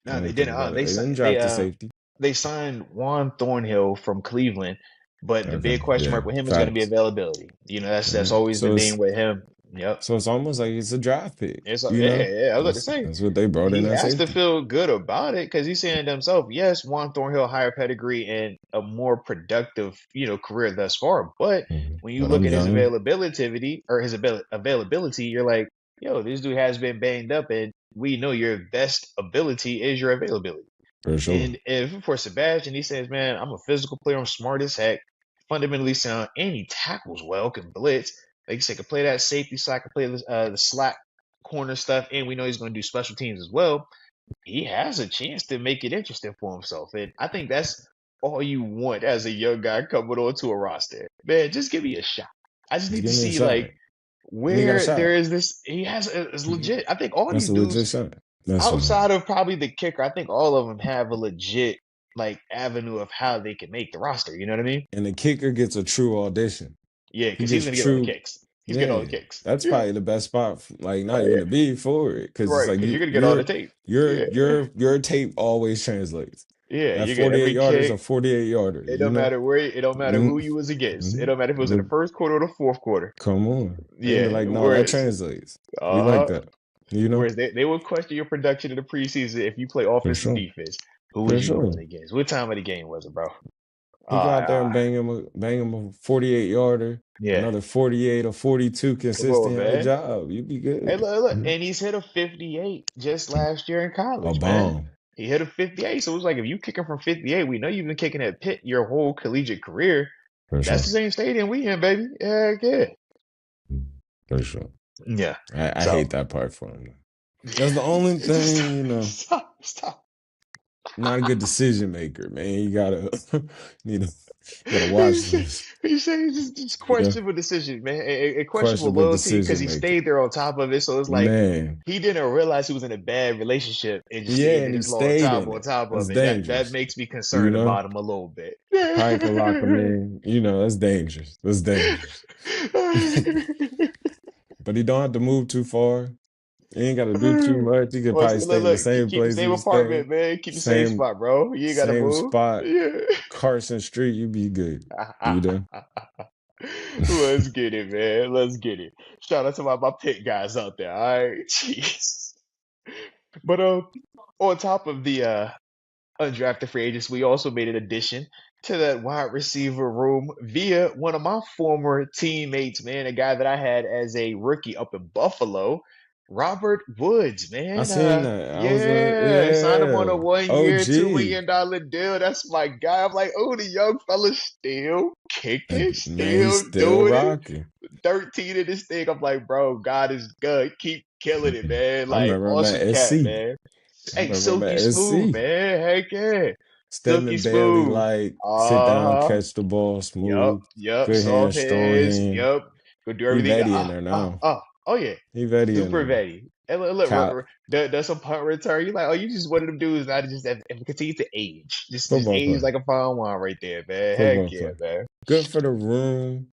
Speaker 3: No, they didn't. They
Speaker 4: didn't draft the safety.
Speaker 3: They signed Juan Thornhill from Cleveland, but the big question mark with him is going to be availability. You know, that's always the thing with him. Yep.
Speaker 4: So it's almost like it's a draft pick.
Speaker 3: I was about to say.
Speaker 4: That's what they brought in.
Speaker 3: He has to feel good about it because he's saying to himself, yes, Juan Thornhill, higher pedigree and a more productive, career thus far. But when you look at his availability, you're like, yo, this dude has been banged up, and we know your best ability is your availability.
Speaker 4: For sure.
Speaker 3: And if for Sebastian, he says, man, I'm a physical player, I'm smart as heck, fundamentally sound, and he tackles well, can blitz. Like you said, can play that safety slot, can play the slot corner stuff, and we know he's going to do special teams as well. He has a chance to make it interesting for himself, and I think that's all you want as a young guy coming onto a roster. Man, just give me a shot. I just need to see where there is this. He has it's legit. I think all these dudes outside of probably the kicker, I think all of them have a legit avenue of how they can make the roster. You know what I mean?
Speaker 4: And the kicker gets a true audition.
Speaker 3: Yeah, because he's going to get all the kicks. He's getting all the kicks.
Speaker 4: That's probably the best spot, not even to be for it. Because it's like
Speaker 3: you're going to get all the tape.
Speaker 4: Your tape always translates.
Speaker 3: Yeah,
Speaker 4: that 48 yarders or 48 yarders.
Speaker 3: It don't matter where. It don't matter who you was against. It don't matter if it was in the first quarter or the fourth quarter.
Speaker 4: Come on.
Speaker 3: Yeah,
Speaker 4: that translates. We like that.
Speaker 3: Whereas they will question your production in the preseason if you play offense and defense. Who was you playing against? What time of the game was it, bro?
Speaker 4: You go out there and bang him a 48 yarder. Yeah. Another 48 or 42 consistent in the job. You'd be good.
Speaker 3: Hey, look. And he's hit a 58 just last year in college.
Speaker 4: A bomb.
Speaker 3: He hit a 58. So it was like, if you kick him from 58, we know you've been kicking at Pitt your whole collegiate career. That's the same stadium we in, baby. Yeah.
Speaker 4: For sure.
Speaker 3: Yeah.
Speaker 4: I hate that part for him. That's the only thing,
Speaker 3: Stop.
Speaker 4: Not a good decision maker, man. You gotta watch this.
Speaker 3: You say it's questionable decision, man. A questionable loyalty because he stayed there on top of it. So it's like he didn't realize he was in a bad relationship and just stayed on top of it. That makes me concerned about him a little bit.
Speaker 4: Probably can lock him in. That's dangerous. But he don't have to move too far. You ain't got to do too much. You can probably stay in the same place.
Speaker 3: Same apartment, man. Keep the same spot, bro. You ain't got to move.
Speaker 4: Same spot. Yeah. Carson Street, you be good. You know?
Speaker 3: Let's get it, man. Let's get it. Shout out to my Pitt guys out there. All right. Jeez. But on top of the undrafted free agents, we also made an addition to that wide receiver room via one of my former teammates, man, a guy that I had as a rookie up in Buffalo. Robert Woods, man.
Speaker 4: I seen that.
Speaker 3: Signed him on a 1 year, $2 million deal. That's my guy. I'm like, the young fella still kicking, still doing
Speaker 4: rocking.
Speaker 3: 13 in this thing. I'm like, bro, God is good. Keep killing it, man. Like, awesome cat, man. Hey, silky smooth, man. Heck yeah.
Speaker 4: Stepping barely, sit down, catch the ball, smooth.
Speaker 3: Yep.
Speaker 4: Good hands, strong hands.
Speaker 3: Yep. Go do everything.
Speaker 4: He ready in there now.
Speaker 3: Oh yeah,
Speaker 4: He vetty
Speaker 3: super
Speaker 4: in there.
Speaker 3: vetty. And look, does some punt return. You're like, oh, you just one of them dudes that just and continue to age. Just age like a fine wine right there, man. Heck yeah, man.
Speaker 4: Good for the room.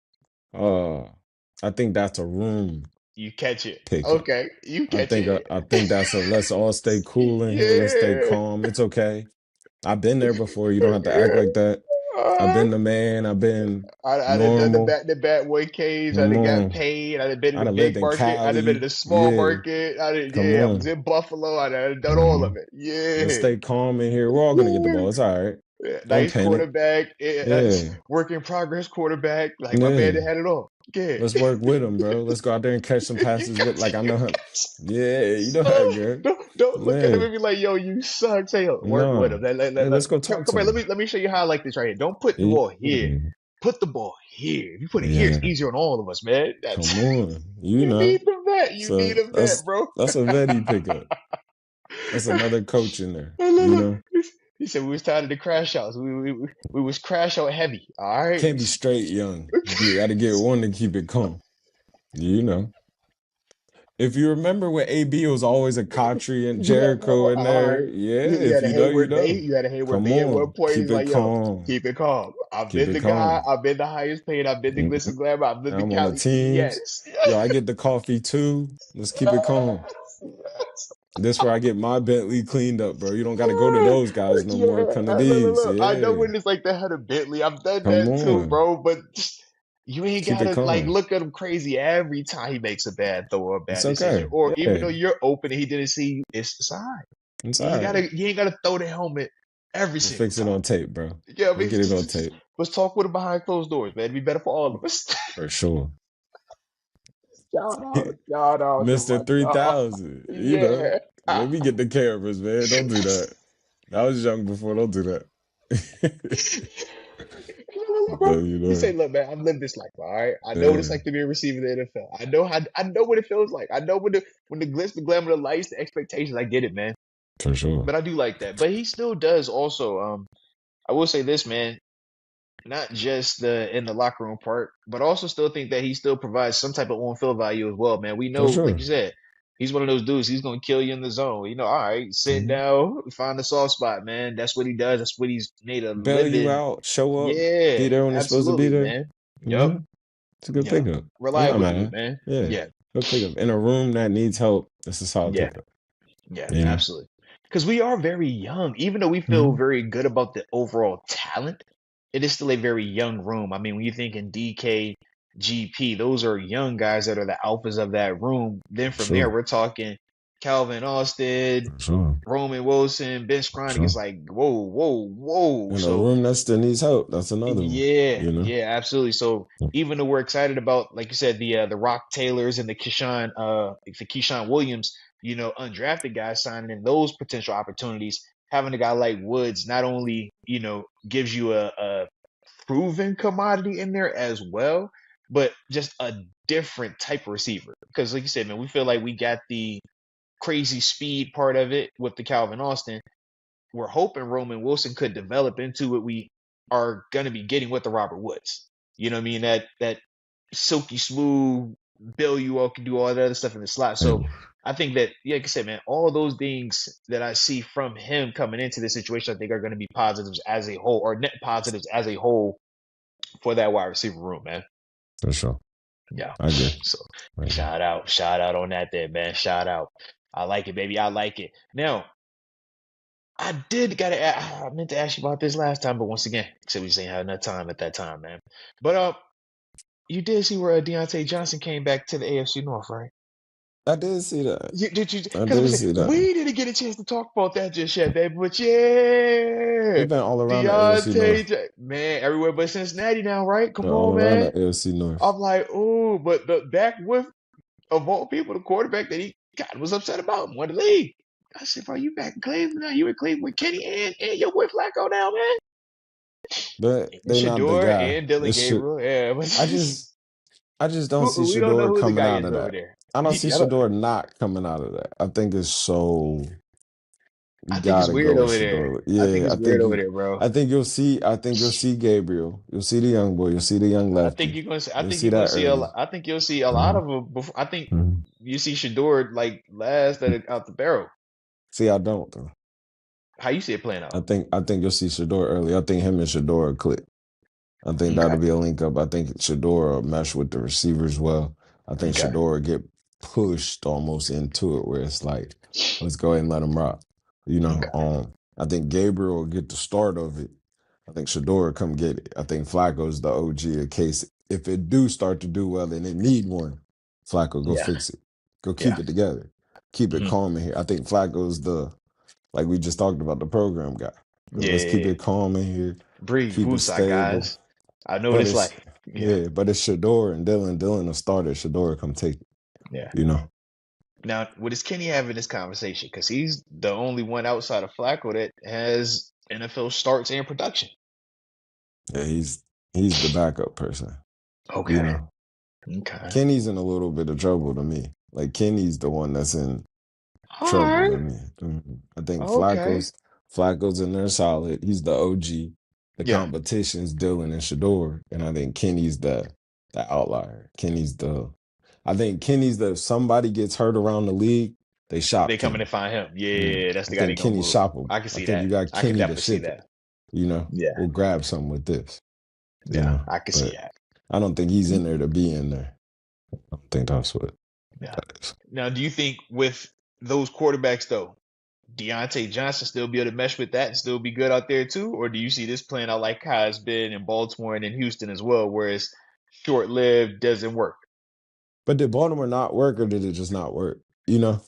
Speaker 4: I think that's a room.
Speaker 3: You catch it.
Speaker 4: Pick
Speaker 3: okay, you catch it.
Speaker 4: I think that's a let's all stay cool in here. Let's stay calm. It's okay. I've been there before. You don't have to act like that. I've been the man. I've been
Speaker 3: I
Speaker 4: normal.
Speaker 3: done done the back-to-back weight cage. I done got paid. I done been in the big market. I done been in the small market. I was in Buffalo. I done all of it. Yeah.
Speaker 4: Let's stay calm in here. We're all gonna get the ball. It's all right.
Speaker 3: Yeah, nice quarterback. Work in progress quarterback. Like my man that had it all. Yeah.
Speaker 4: Let's work with him, bro. Let's go out there and catch some passes with, like, I know him. Yeah, you know how, girl.
Speaker 3: Don't look at him and be like, yo, you suck. Say, work with him.
Speaker 4: Let's go talk to him.
Speaker 3: Let me show you how I like this right here. Don't put the ball here. Put the ball here. If you put it here, it's easier on all of us, man.
Speaker 4: Come on. You know.
Speaker 3: Need the vet. You need a vet, bro.
Speaker 4: That's a vetty pickup. That's another coach in there. You know.
Speaker 3: He said we was tired of the crash outs. We was crash out heavy. All right.
Speaker 4: Can't be straight young. You got to get one to keep it calm. You know. If you remember when AB was always a Cotry and Jericho in there, if you know, you know.
Speaker 3: You had a Hayward Bay at one point. He's like, yo, keep it calm. I've been the guy. I've been the highest paid. I've been the glitz and glamour. I've been the
Speaker 4: on the teams.
Speaker 3: Yes.
Speaker 4: Yo, I get the coffee too. Let's keep it calm. This where I get my Bentley cleaned up, bro. You don't got to go to those guys no more. Come to these.
Speaker 3: Look. I know when it's like they had a Bentley. I've done that too, bro. But you ain't got to like look at him crazy every time he makes a bad throw or a bad decision. Or even though you're open and he didn't see you, it's the side. You ain't got to throw the helmet every single time.
Speaker 4: Fix it on tape, bro.
Speaker 3: Yeah,
Speaker 4: get it on tape.
Speaker 3: Let's talk with him behind closed doors, man. It'd be better for all of us.
Speaker 4: For sure.
Speaker 3: Shout out,
Speaker 4: Mr. 3000. You know. Let me get the cameras, man. Don't do that. I was young before. Don't do that.
Speaker 3: Bro, you say, look, man, I've lived this life, all right? I know what it's like to be a receiver in the NFL. I know what it feels like. I know when the glitz, the glamour, the lights, the expectations. I get it, man.
Speaker 4: For sure.
Speaker 3: But I do like that. But he still does also. I will say this, man. Not just in the locker room part, but also still think that he still provides some type of on-field value as well, man. We know, like you said, he's one of those dudes. He's going to kill you in the zone. You know, all right, sit down, find the soft spot, man. That's what he does. That's what he's made a
Speaker 4: bail
Speaker 3: living.
Speaker 4: You out, show up, be there when you're supposed to be there.
Speaker 3: Man. Yep.
Speaker 4: It's a good pickup.
Speaker 3: Reliable, man. Yeah.
Speaker 4: Good pickup. In a room that needs help, it's a solid pickup.
Speaker 3: Yeah, absolutely. Because we are very young. Even though we feel very good about the overall talent, it is still a very young room. I mean, when you think in DK, GP, those are young guys that are the alphas of that room. Then from there, we're talking Calvin Austin, Roman Wilson, Ben Skronik. It's like, whoa.
Speaker 4: In a room that still needs help. That's another one.
Speaker 3: Yeah, absolutely. So even though we're excited about, like you said, the Rock Taylors and the Keyshawn Williams, you know, undrafted guys signing in those potential opportunities, having a guy like Woods not only, you know, gives you a proven commodity in there as well, but just a different type of receiver. Because like you said, man, we feel like we got the crazy speed part of it with the Calvin Austin. We're hoping Roman Wilson could develop into what we are going to be getting with the Robert Woods. You know what I mean? That silky smooth, Bill, you all can do all that other stuff in the slot. So I think that, like I said, man, all those things that I see from him coming into this situation, I think are going to be positives as a whole, or net positives as a whole for that wide receiver room, man.
Speaker 4: For sure.
Speaker 3: Yeah.
Speaker 4: I agree.
Speaker 3: So shout out on that there, man. Shout out. I like it, baby. I like it. Now, I meant to ask you about this last time, but once again, except we just ain't had enough time at that time, man. But you did see where Deontay Johnson came back to the AFC North, right?
Speaker 4: I did see that.
Speaker 3: Did you?
Speaker 4: I did see that.
Speaker 3: We didn't get a chance to talk about that just yet, baby. But yeah,
Speaker 4: they've been all around Deontay, the AFC North.
Speaker 3: Man, everywhere but Cincinnati now, right? Come
Speaker 4: all
Speaker 3: on, man.
Speaker 4: The AFC North.
Speaker 3: I'm like, oh, but the back with, of all people, the quarterback that he was upset about him, wanted to leave. I said, bro, you back in Cleveland now? You in Cleveland with Kenny and your boy Flacco now, man.
Speaker 4: But they not the guy.
Speaker 3: And Dylan Gabriel. Yeah, but
Speaker 4: I just don't see Shador coming out of that. I don't see Shador not coming out of that. I think it's so
Speaker 3: I think it's weird over there.
Speaker 4: Yeah,
Speaker 3: I think it's weird over there, bro.
Speaker 4: I think you'll see Gabriel. You'll see the young boy. You'll see the young lefty.
Speaker 3: I think you're gonna see. I think you'll see a lot of them. Before, I think you see Shador like last out the barrel.
Speaker 4: See, I don't though.
Speaker 3: How you see it playing out?
Speaker 4: I think you'll see Shador early. I think him and Shador click. I think that'll be a link up. I think Shador will mesh with the receivers well. I think Shador will get pushed almost into it where it's like, let's go ahead and let him rock. You know, I think Gabriel will get the start of it. I think Shador will come get it. I think Flacco's the OG in case if it do start to do well and it need one, Flacco go fix it. Go keep it together. Keep it calm in here. I think Flacco's like we just talked about, the program guy. Let's keep it calm in here.
Speaker 3: Breathe, keep it stable. Guys. I know what it's like.
Speaker 4: Yeah, but it's Shador and Dylan. Dylan will start it. Shador come take it.
Speaker 3: Yeah.
Speaker 4: You know.
Speaker 3: Now, what is Kenny having this conversation? Because he's the only one outside of Flacco that has NFL starts and production.
Speaker 4: Yeah, he's the backup person.
Speaker 3: Okay.
Speaker 4: You know?
Speaker 3: Okay.
Speaker 4: Kenny's in a little bit of trouble to me. Like Kenny's the one that's in trouble to me. I think Flacco's in there solid. He's the OG. The competition's Dylan and Shador, and I think Kenny's the outlier. I think Kenny's if somebody gets hurt around the league, they shop.
Speaker 3: They come in and find him. Yeah, that's the guy.
Speaker 4: Kenny shop him.
Speaker 3: I can see that.
Speaker 4: You got Kenny to ship
Speaker 3: that.
Speaker 4: You know, we'll grab something with this.
Speaker 3: Yeah, you know? I can see that.
Speaker 4: I don't think he's in there to be in there. I don't think that's what that is.
Speaker 3: Now, do you think with those quarterbacks though, Deontay Johnson still be able to mesh with that and still be good out there too? Or do you see this playing out like how it's been in Baltimore and in Houston as well, where it's short-lived, doesn't work?
Speaker 4: But did Baltimore not work or did it just not work? You know?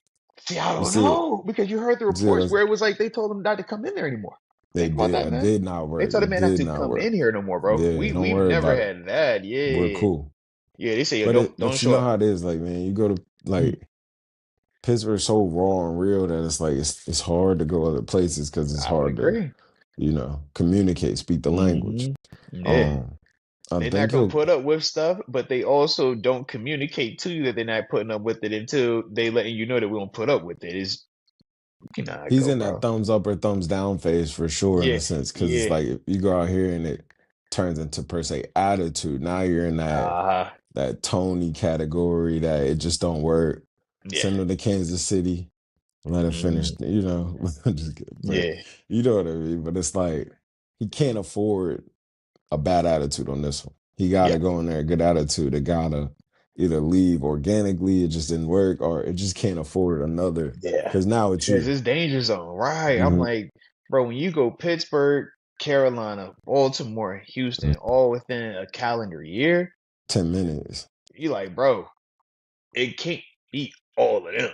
Speaker 3: See, I don't know. Because you heard the reports where it was like they told him not to come in there anymore.
Speaker 4: They did not work.
Speaker 3: They told the man not to come in here no more, bro.
Speaker 4: Yeah,
Speaker 3: we've never had that. Yeah.
Speaker 4: We're cool.
Speaker 3: Yeah, they say
Speaker 4: don't
Speaker 3: show
Speaker 4: you know how it is, like, man, you go to like Pittsburgh's so raw and real that it's like it's hard to go other places because it's hard to, you know, communicate, speak the language.
Speaker 3: Yeah. They're not gonna put up with stuff, but they also don't communicate to you that they're not putting up with it until they letting you know that we don't put up with it.
Speaker 4: He's in that thumbs up or thumbs down phase for sure, in a sense, because it's like if you go out here and it turns into per se attitude. Now you're in that Tony category that it just don't work. Send him to Kansas City, let him finish. You know, you know what I mean. But it's like he can't afford a bad attitude on this one. He gotta go in there, good attitude. It gotta either leave organically, it just didn't work, or it just can't afford another. Because now it's
Speaker 3: it's danger zone, right? I'm like, bro, when you go Pittsburgh, Carolina, Baltimore, Houston, all within a calendar year,
Speaker 4: 10 minutes.
Speaker 3: You like, bro, it can't be all of them.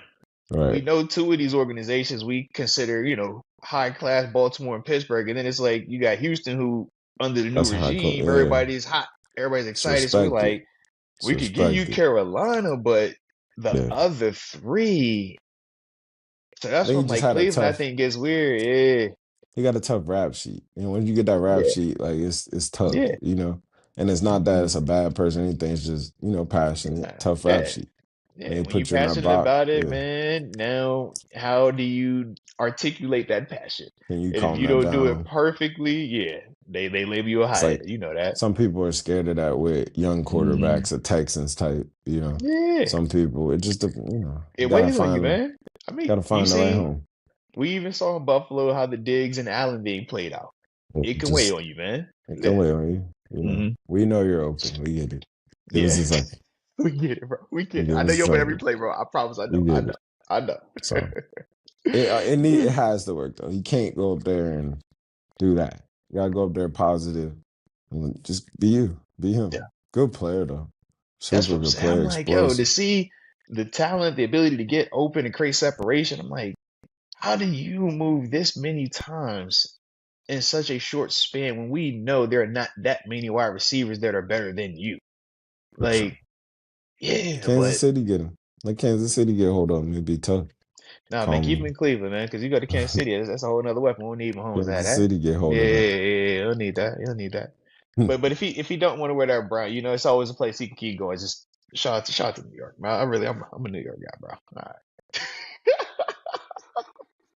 Speaker 4: Right.
Speaker 3: We know two of these organizations we consider, you know, high class, Baltimore and Pittsburgh, and then it's like you got Houston, who under the new regime, everybody's hot, everybody's excited. So we're like, we could give you Carolina, but the other three. So that's what I'm like, Cleveland, I think gets weird. Yeah.
Speaker 4: He got a tough rap sheet. You know, when you get that rap sheet, like it's tough, you know. And it's not that it's a bad person or anything, it's just, you know, passionate, tough rap sheet.
Speaker 3: Yeah, when you're passionate about it, man, now how do you articulate that passion?
Speaker 4: And
Speaker 3: if you don't do it perfectly, they label you a high. Like, you know that.
Speaker 4: Some people are scared of that with young quarterbacks, a Texans type, you know.
Speaker 3: Yeah.
Speaker 4: Some people, it just, you know.
Speaker 3: It weighs on you, man. I mean,
Speaker 4: gotta find the right home.
Speaker 3: We even saw in Buffalo how the Diggs and Allen being played out. It can weigh on you, man.
Speaker 4: It can weigh on you. You know? We know you're open. We get it. This is like,
Speaker 3: we get it, bro. We get it. I know you're open every play, bro. I promise. I know. I know.
Speaker 4: So it has to work though. You can't go up there and do that. You gotta go up there positive and just be you, be him.
Speaker 3: Yeah.
Speaker 4: Good player though.
Speaker 3: That's what I'm saying. I'm like, yo, to see the talent, the ability to get open and create separation. I'm like, how do you move this many times in such a short span when we know there are not that many wide receivers that are better than you? Like,
Speaker 4: Kansas City get him. Like Kansas City get hold of him, it'd be tough.
Speaker 3: Nah, man, keep him in Cleveland, man, because you go to Kansas City, that's a whole other weapon. We need Mahomes.
Speaker 4: Kansas City get hold of him.
Speaker 3: Yeah, he'll need that. He'll need that. But if he don't want to wear that brown, you know, it's always a place he can keep going. Just shout out to New York, man. I'm a New York guy, bro. All right.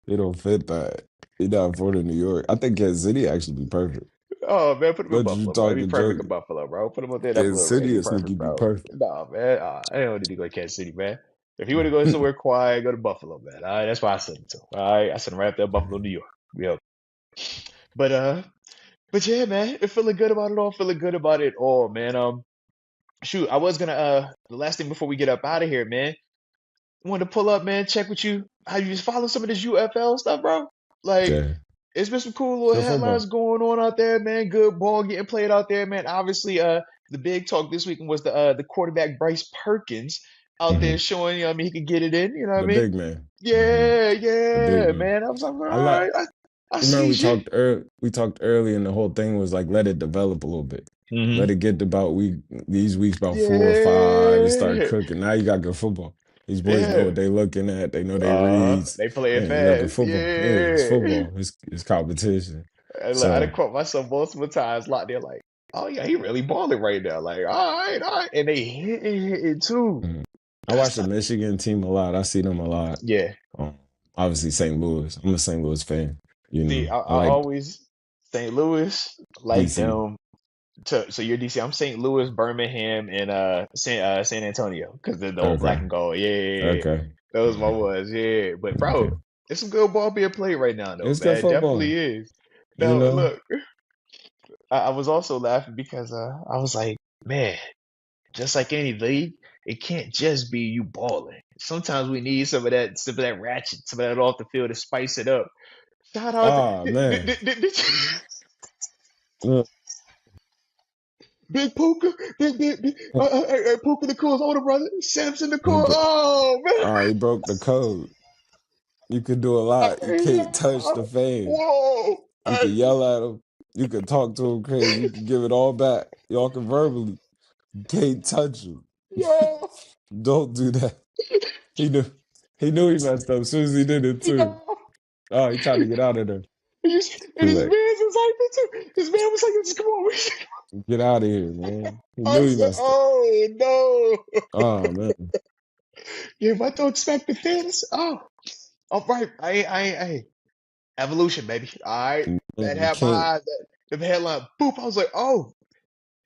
Speaker 4: He don't fit that. He not born in New York. I think Kansas City actually be perfect.
Speaker 3: Oh man, put him in
Speaker 4: But you
Speaker 3: Buffalo, bro. He'd be
Speaker 4: talking
Speaker 3: perfect
Speaker 4: joke.
Speaker 3: in Buffalo, bro. Put him up there. That
Speaker 4: Kansas
Speaker 3: Buffalo range
Speaker 4: City
Speaker 3: be
Speaker 4: is sneaky
Speaker 3: perfect,
Speaker 4: be
Speaker 3: bro.
Speaker 4: perfect.
Speaker 3: Nah, man. I don't need to go to Kansas City, man. If he would to go somewhere quiet, go to Buffalo, man. All right, that's why I sent him to. All right, I sent him right up there, Buffalo, New York. Yep. But yeah, man, feeling good about it all. Feeling good about it all, man. Shoot, I was gonna the last thing before we get up out of here, man. Wanted to pull up, man. Check with you. How you just follow some of this UFL stuff, bro? Like,
Speaker 4: Yeah.
Speaker 3: it's been some cool little
Speaker 4: Good
Speaker 3: headlines
Speaker 4: football.
Speaker 3: going on out there, man. Good ball getting played out there, man. Obviously, the big talk this weekend was the quarterback Bryce Perkins out there showing, I mean, he could get it in. You know what I
Speaker 4: The
Speaker 3: mean?
Speaker 4: big man.
Speaker 3: Yeah,
Speaker 4: The big
Speaker 3: yeah,
Speaker 4: man.
Speaker 3: man. I was like, all
Speaker 4: I like.
Speaker 3: right, I
Speaker 4: Remember
Speaker 3: see
Speaker 4: we
Speaker 3: you.
Speaker 4: talked early, and the whole thing was like let it develop a little bit.
Speaker 3: Mm-hmm.
Speaker 4: Let it get to about these weeks about 4 or 5 and start cooking. Now you got good football. These boys know what they looking at. They know they reads.
Speaker 3: They play it
Speaker 4: Yeah, you got good
Speaker 3: fast.
Speaker 4: football. Yeah, it's
Speaker 3: Yeah.
Speaker 4: football. It's competition.
Speaker 3: And look, I done
Speaker 4: So
Speaker 3: caught myself multiple times locked there like, oh yeah, he really balling right now. Like, all right. And they hitting too.
Speaker 4: I watch the Michigan team a lot. I see them a lot.
Speaker 3: Yeah.
Speaker 4: Obviously St. Louis. I'm a St. Louis fan. You know,
Speaker 3: See, I
Speaker 4: like
Speaker 3: always St. Louis, like
Speaker 4: DC.
Speaker 3: them. So you're DC. I'm St. Louis, Birmingham, and San Antonio because they're the old black and gold. Yeah.
Speaker 4: Okay.
Speaker 3: Those my ones. Yeah. But bro, it's some good ball being played right now, though,
Speaker 4: It's
Speaker 3: man.
Speaker 4: good
Speaker 3: It
Speaker 4: football.
Speaker 3: definitely is.
Speaker 4: You
Speaker 3: Now,
Speaker 4: know?
Speaker 3: look, I was also laughing because I was like, man, just like any league, it can't just be you balling. Sometimes we need some of that ratchet, some of that off the field to spice it up. Shout out
Speaker 4: Oh man.
Speaker 3: Big Puka, big Puka the Cool's older brother, Samson the Cool. Oh man!
Speaker 4: Oh, he broke the code. You could do a lot. You can't touch the fan.
Speaker 3: Whoa!
Speaker 4: You could yell at him. You could talk to him crazy. You could give it all back. Y'all can verbally. You can't touch him.
Speaker 3: Yo!
Speaker 4: Don't do that. He knew he messed up as soon as he did it too.
Speaker 3: Yo.
Speaker 4: Oh, he tried to get out of there.
Speaker 3: And his man was like, too. His man was like, just come on.
Speaker 4: Get out of here, man. He knew he messed up.
Speaker 3: Oh no!
Speaker 4: Oh man.
Speaker 3: Yeah, if I don't expect the fans, all right. I evolution, baby. All right. That had my eyes. The headline, boop. I was like, oh.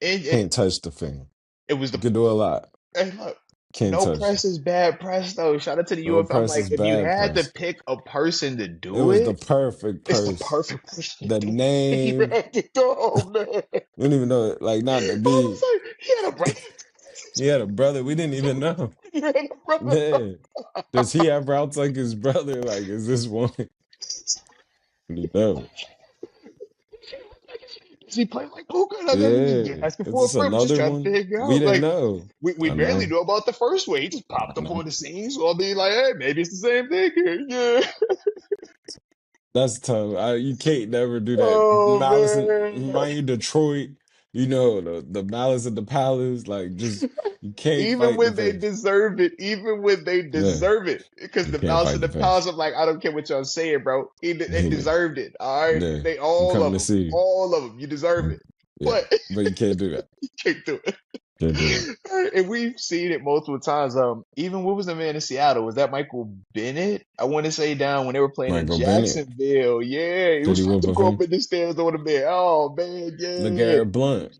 Speaker 3: And
Speaker 4: can't touch the fan.
Speaker 3: It was
Speaker 4: you could do a lot.
Speaker 3: Hey, look.
Speaker 4: Can't
Speaker 3: no
Speaker 4: touch
Speaker 3: press is bad press, though. Shout out to the UFL. I'm like, if you had to pick a person to do it,
Speaker 4: was the perfect person.
Speaker 3: It's the perfect person.
Speaker 4: The name.
Speaker 3: You had to go, man.
Speaker 4: We didn't even know it. Like, not to be.
Speaker 3: I was like, he had a brother.
Speaker 4: He had a brother. We didn't even know.
Speaker 3: He had a brother.
Speaker 4: Yeah. Does he have routes like his brother? Like, is this one? No.
Speaker 3: Does he play like Puka?
Speaker 4: Yeah.
Speaker 3: Asking for a friend. Just trying to figure out.
Speaker 4: We didn't know.
Speaker 3: We barely knew about the first way. He just popped up on the scene. So I'll be like, hey, maybe it's the same thing here. Yeah.
Speaker 4: That's tough. You can't never do that.
Speaker 3: Oh,
Speaker 4: Malice
Speaker 3: man.
Speaker 4: mind you, Detroit, you know, the Malice at the Palace, like, just, you can't
Speaker 3: even when they deserve it, because the Malice at the Palace, I'm like, I don't care what y'all saying, bro. They deserved it, all right?
Speaker 4: Yeah.
Speaker 3: They all of them, you deserve it.
Speaker 4: Yeah. But you can't do that.
Speaker 3: You can't do it. And we've seen it multiple times. Even what was the man in Seattle? Was that Michael Bennett? I want to say down when they were playing in Jacksonville. Bennett. Yeah, he was trying to go up in the stands on the man. Oh man, yeah.
Speaker 4: LeGarrette Blount.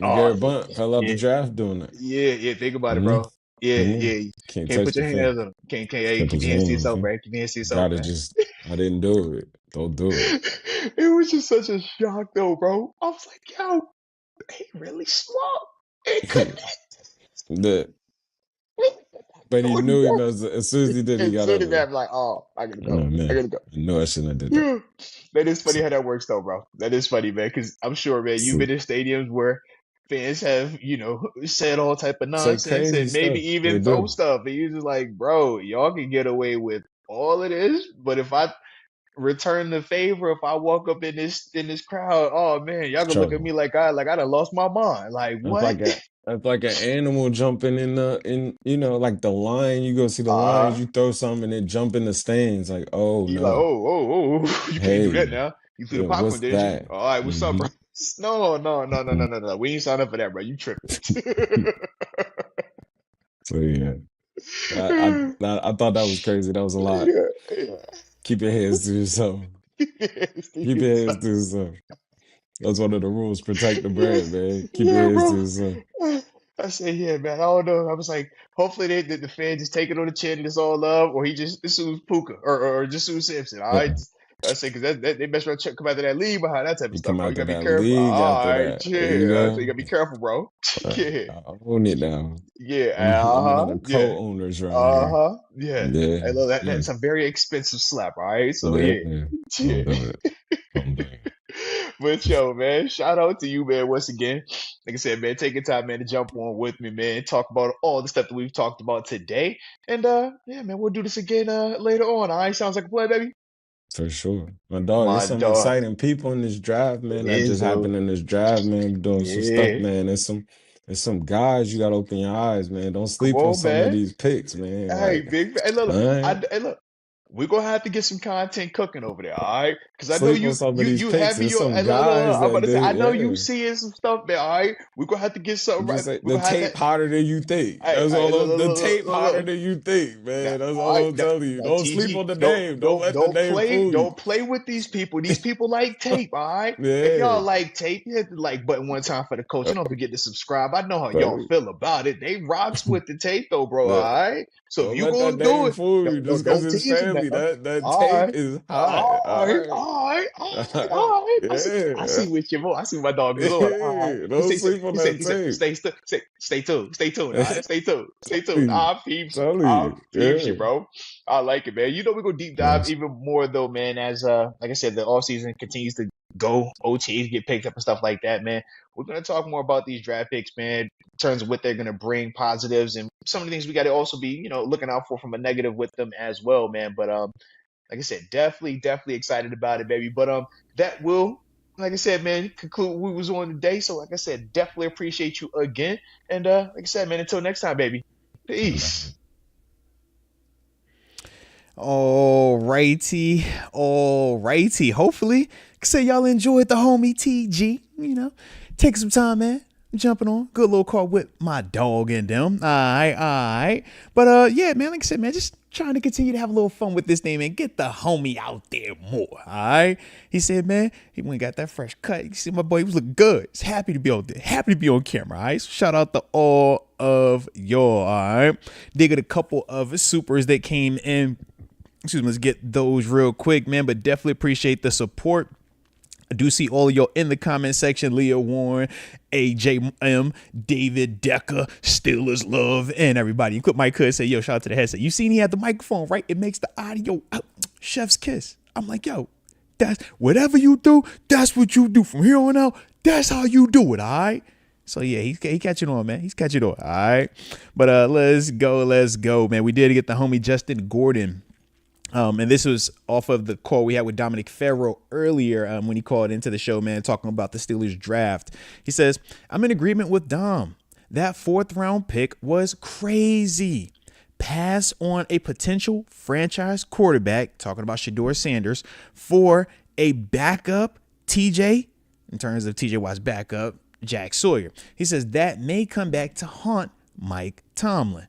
Speaker 4: LeGarrette Blount fell out the draft doing that.
Speaker 3: Yeah. Think about it, bro. Yeah. Can't put your hands on him. Can't keep your hands to yourself, bro. Keep your hands to yourself.
Speaker 4: Gotta just. I didn't do it. Don't do it.
Speaker 3: It was just such a shock, though, bro. I was like, yo, he really smart. But
Speaker 4: he knew he was. As soon as he did, he got out of there.
Speaker 3: I'm like, oh, I gotta go.
Speaker 4: I gotta go. No, I shouldn't have did that.
Speaker 3: That is funny how that works, though, bro. That is funny, man. Because I'm sure, man, you've been in stadiums where fans have, said all type of nonsense and maybe even throw stuff, and you're just like, bro, y'all can get away with all of this, but if I return the favor, if I walk up in this crowd, oh man, y'all gonna look at me like I done lost my mind. Like what?
Speaker 4: It's like an animal jumping in like the lion. You go see the lions, you throw something and it jump in the stands. Like, oh
Speaker 3: you're
Speaker 4: no,
Speaker 3: like, oh, you can't do that now. You threw the popcorn, didn't you? All right, what's up, bro? No. We ain't signed up for that, bro. You tripping?
Speaker 4: So yeah. I thought that was crazy. That was a lot.
Speaker 3: Yeah.
Speaker 4: Keep your hands to yourself. Keep your hands to yourself. That's one of the rules. Protect the brand, man. Keep your hands to yourself.
Speaker 3: I said, yeah, man. I don't know. I was like, hopefully the fan just take it on the chin and it's all love, or he just assumes Puka or just assumes Simpson. All right. I say, because they best friend come out of that league behind that type of stuff, bro. You gotta be careful. All right,
Speaker 4: that.
Speaker 3: Yeah. So you gotta be careful, bro. Yeah.
Speaker 4: I own it now.
Speaker 3: Yeah.
Speaker 4: I'm one of the co-owners
Speaker 3: right
Speaker 4: here.
Speaker 3: Yeah. Hey, look, that's a very expensive slap. All right. So yeah.
Speaker 4: Don't do it.
Speaker 3: But yo, man, shout out to you, man, once again. Like I said, man, take your time, man, to jump on with me, man, talk about all the stuff that we've talked about today. And yeah, man, we'll do this again later on. All right, sounds like a play, baby.
Speaker 4: For sure. My dog, there's some exciting people in this draft, man. That just happened in this draft, man. Doing some stuff, man. There's some guys you gotta open your eyes, man. Don't sleep on some of these picks, man.
Speaker 3: Hey, big hey, look. We're gonna have to get some content cooking over there, all right? Because I know you having your. I'm about to say, I know you seeing some stuff, man. All right, we're gonna have to get something right.
Speaker 4: The tape hotter than you think. That's all. The tape hotter than you think, man. That's all I'm telling you. Don't sleep on the name. Don't let the name fool you.
Speaker 3: Don't play with these people. These people like tape, all right? If y'all like tape, hit the like button one time for the coach. You don't forget to subscribe. I know how y'all feel about it. They rocks with the tape though, bro. All right. So if you gonna do it,
Speaker 4: fool you just because it's family. That tape is hot.
Speaker 3: All right. Yeah. I see what your boy. I see my dog is on.
Speaker 4: Right. Don't sleep on that tape.
Speaker 3: Stay tuned. All right? Stay tuned. I'll peep you, bro. I like it, man. You know we're gonna deep dive even more though, man. As like I said, the off season continues to go. OTs get picked up and stuff like that, man. We're gonna talk more about these draft picks, man, in terms of what they're gonna bring, positives, and some of the things we got to also be, looking out for from a negative with them as well, man. But like I said, definitely excited about it, baby. But that will, like I said, man, conclude what we was on today. So like I said, definitely appreciate you again. And like I said, man, until next time, baby. Peace.
Speaker 1: All righty. Hopefully, say y'all enjoyed the homie TG. Take some time, man. Jumping on good little call with my dog and them. All right. But yeah, man, like I said, man, just trying to continue to have a little fun with this thing, man. Get the homie out there more. All right. He said, man, he went and got that fresh cut. You see my boy, he was looking good. He's happy to be out there. Happy to be on camera. All right. So shout out to all of y'all. All right. Digging a couple of supers that came in. Let's get those real quick, man. But definitely appreciate the support. I do see all of y'all in the comment section. Leah Warren, AJM, David Decker, Steelers Love, and everybody. Mike could say, yo, shout out to the headset. You seen he had the microphone, right? It makes the audio chef's kiss. I'm like, yo, that's whatever you do, that's what you do. From here on out, that's how you do it, all right? So, yeah, he catching on, man. He's catching on, all right? But let's go, man. We did get the homie Justin Gordon. And this was off of the call we had with Dominic Ferro earlier when he called into the show, man, talking about the Steelers draft. He says, I'm in agreement with Dom. That 4th round pick was crazy. Pass on a potential franchise quarterback, talking about Shedeur Sanders, for a backup TJ, in terms of TJ Watt's backup, Jack Sawyer. He says that may come back to haunt Mike Tomlin.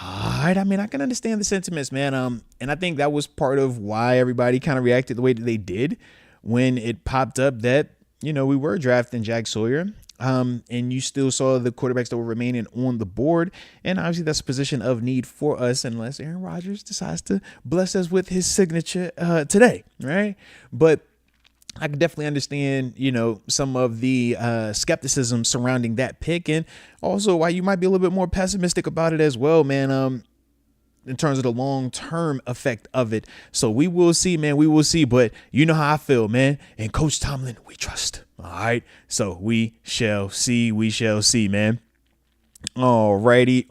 Speaker 1: All right, I mean, I can understand the sentiments, man. And I think that was part of why everybody kind of reacted the way that they did when it popped up that, we were drafting Jack Sawyer. And you still saw the quarterbacks that were remaining on the board. And obviously that's a position of need for us unless Aaron Rodgers decides to bless us with his signature today, right? But I can definitely understand, some of the skepticism surrounding that pick, and also why you might be a little bit more pessimistic about it as well, man, in terms of the long-term effect of it. So we will see, man. We will see. But you know how I feel, man. And Coach Tomlin, we trust. All right. So we shall see. Man. All righty.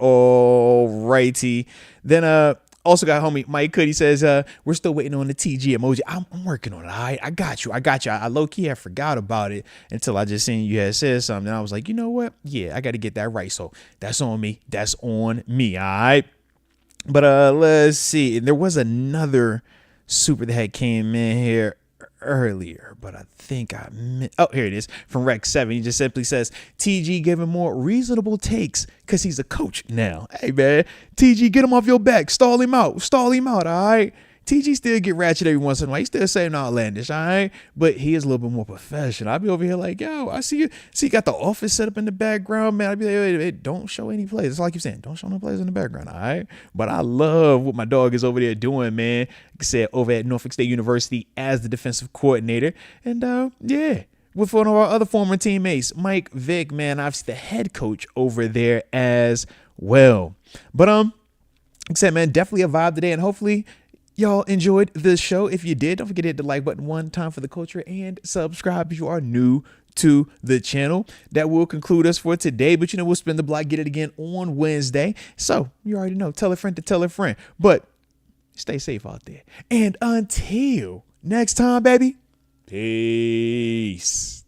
Speaker 1: Then, also got homie Mike Hood. He says, we're still waiting on the TG emoji. I'm working on it. All right. I got you. I low-key had forgot about it until I just seen you had said something. And I was like, you know what? Yeah, I got to get that right. So that's on me. All right. But let's see. There was another super that had came in here earlier, but I think here it is from Rex 7. He just simply says, TG giving more reasonable takes because he's a coach now. Hey, man, TG, get him off your back. Stall him out. All right. TG still get ratchet every once in a while. He still saying outlandish, all right? But he is a little bit more professional. I'll be over here like, yo, I see you. See, you got the office set up in the background, man. I'll be like, hey, don't show any plays. That's all I keep saying. Don't show no plays in the background, all right? But I love what my dog is over there doing, man. Like I said, over at Norfolk State University as the defensive coordinator. And, yeah. With one of our other former teammates, Mike Vick, man, obviously the head coach over there as well. But, like I said, man, definitely a vibe today, and hopefully y'all enjoyed the show. If you did, don't forget to hit the like button one time for the culture and subscribe if you are new to the channel. That will conclude us for today, but we'll spin the block, get it again on Wednesday. So you already know, tell a friend to tell a friend, but stay safe out there. And until next time, baby, peace.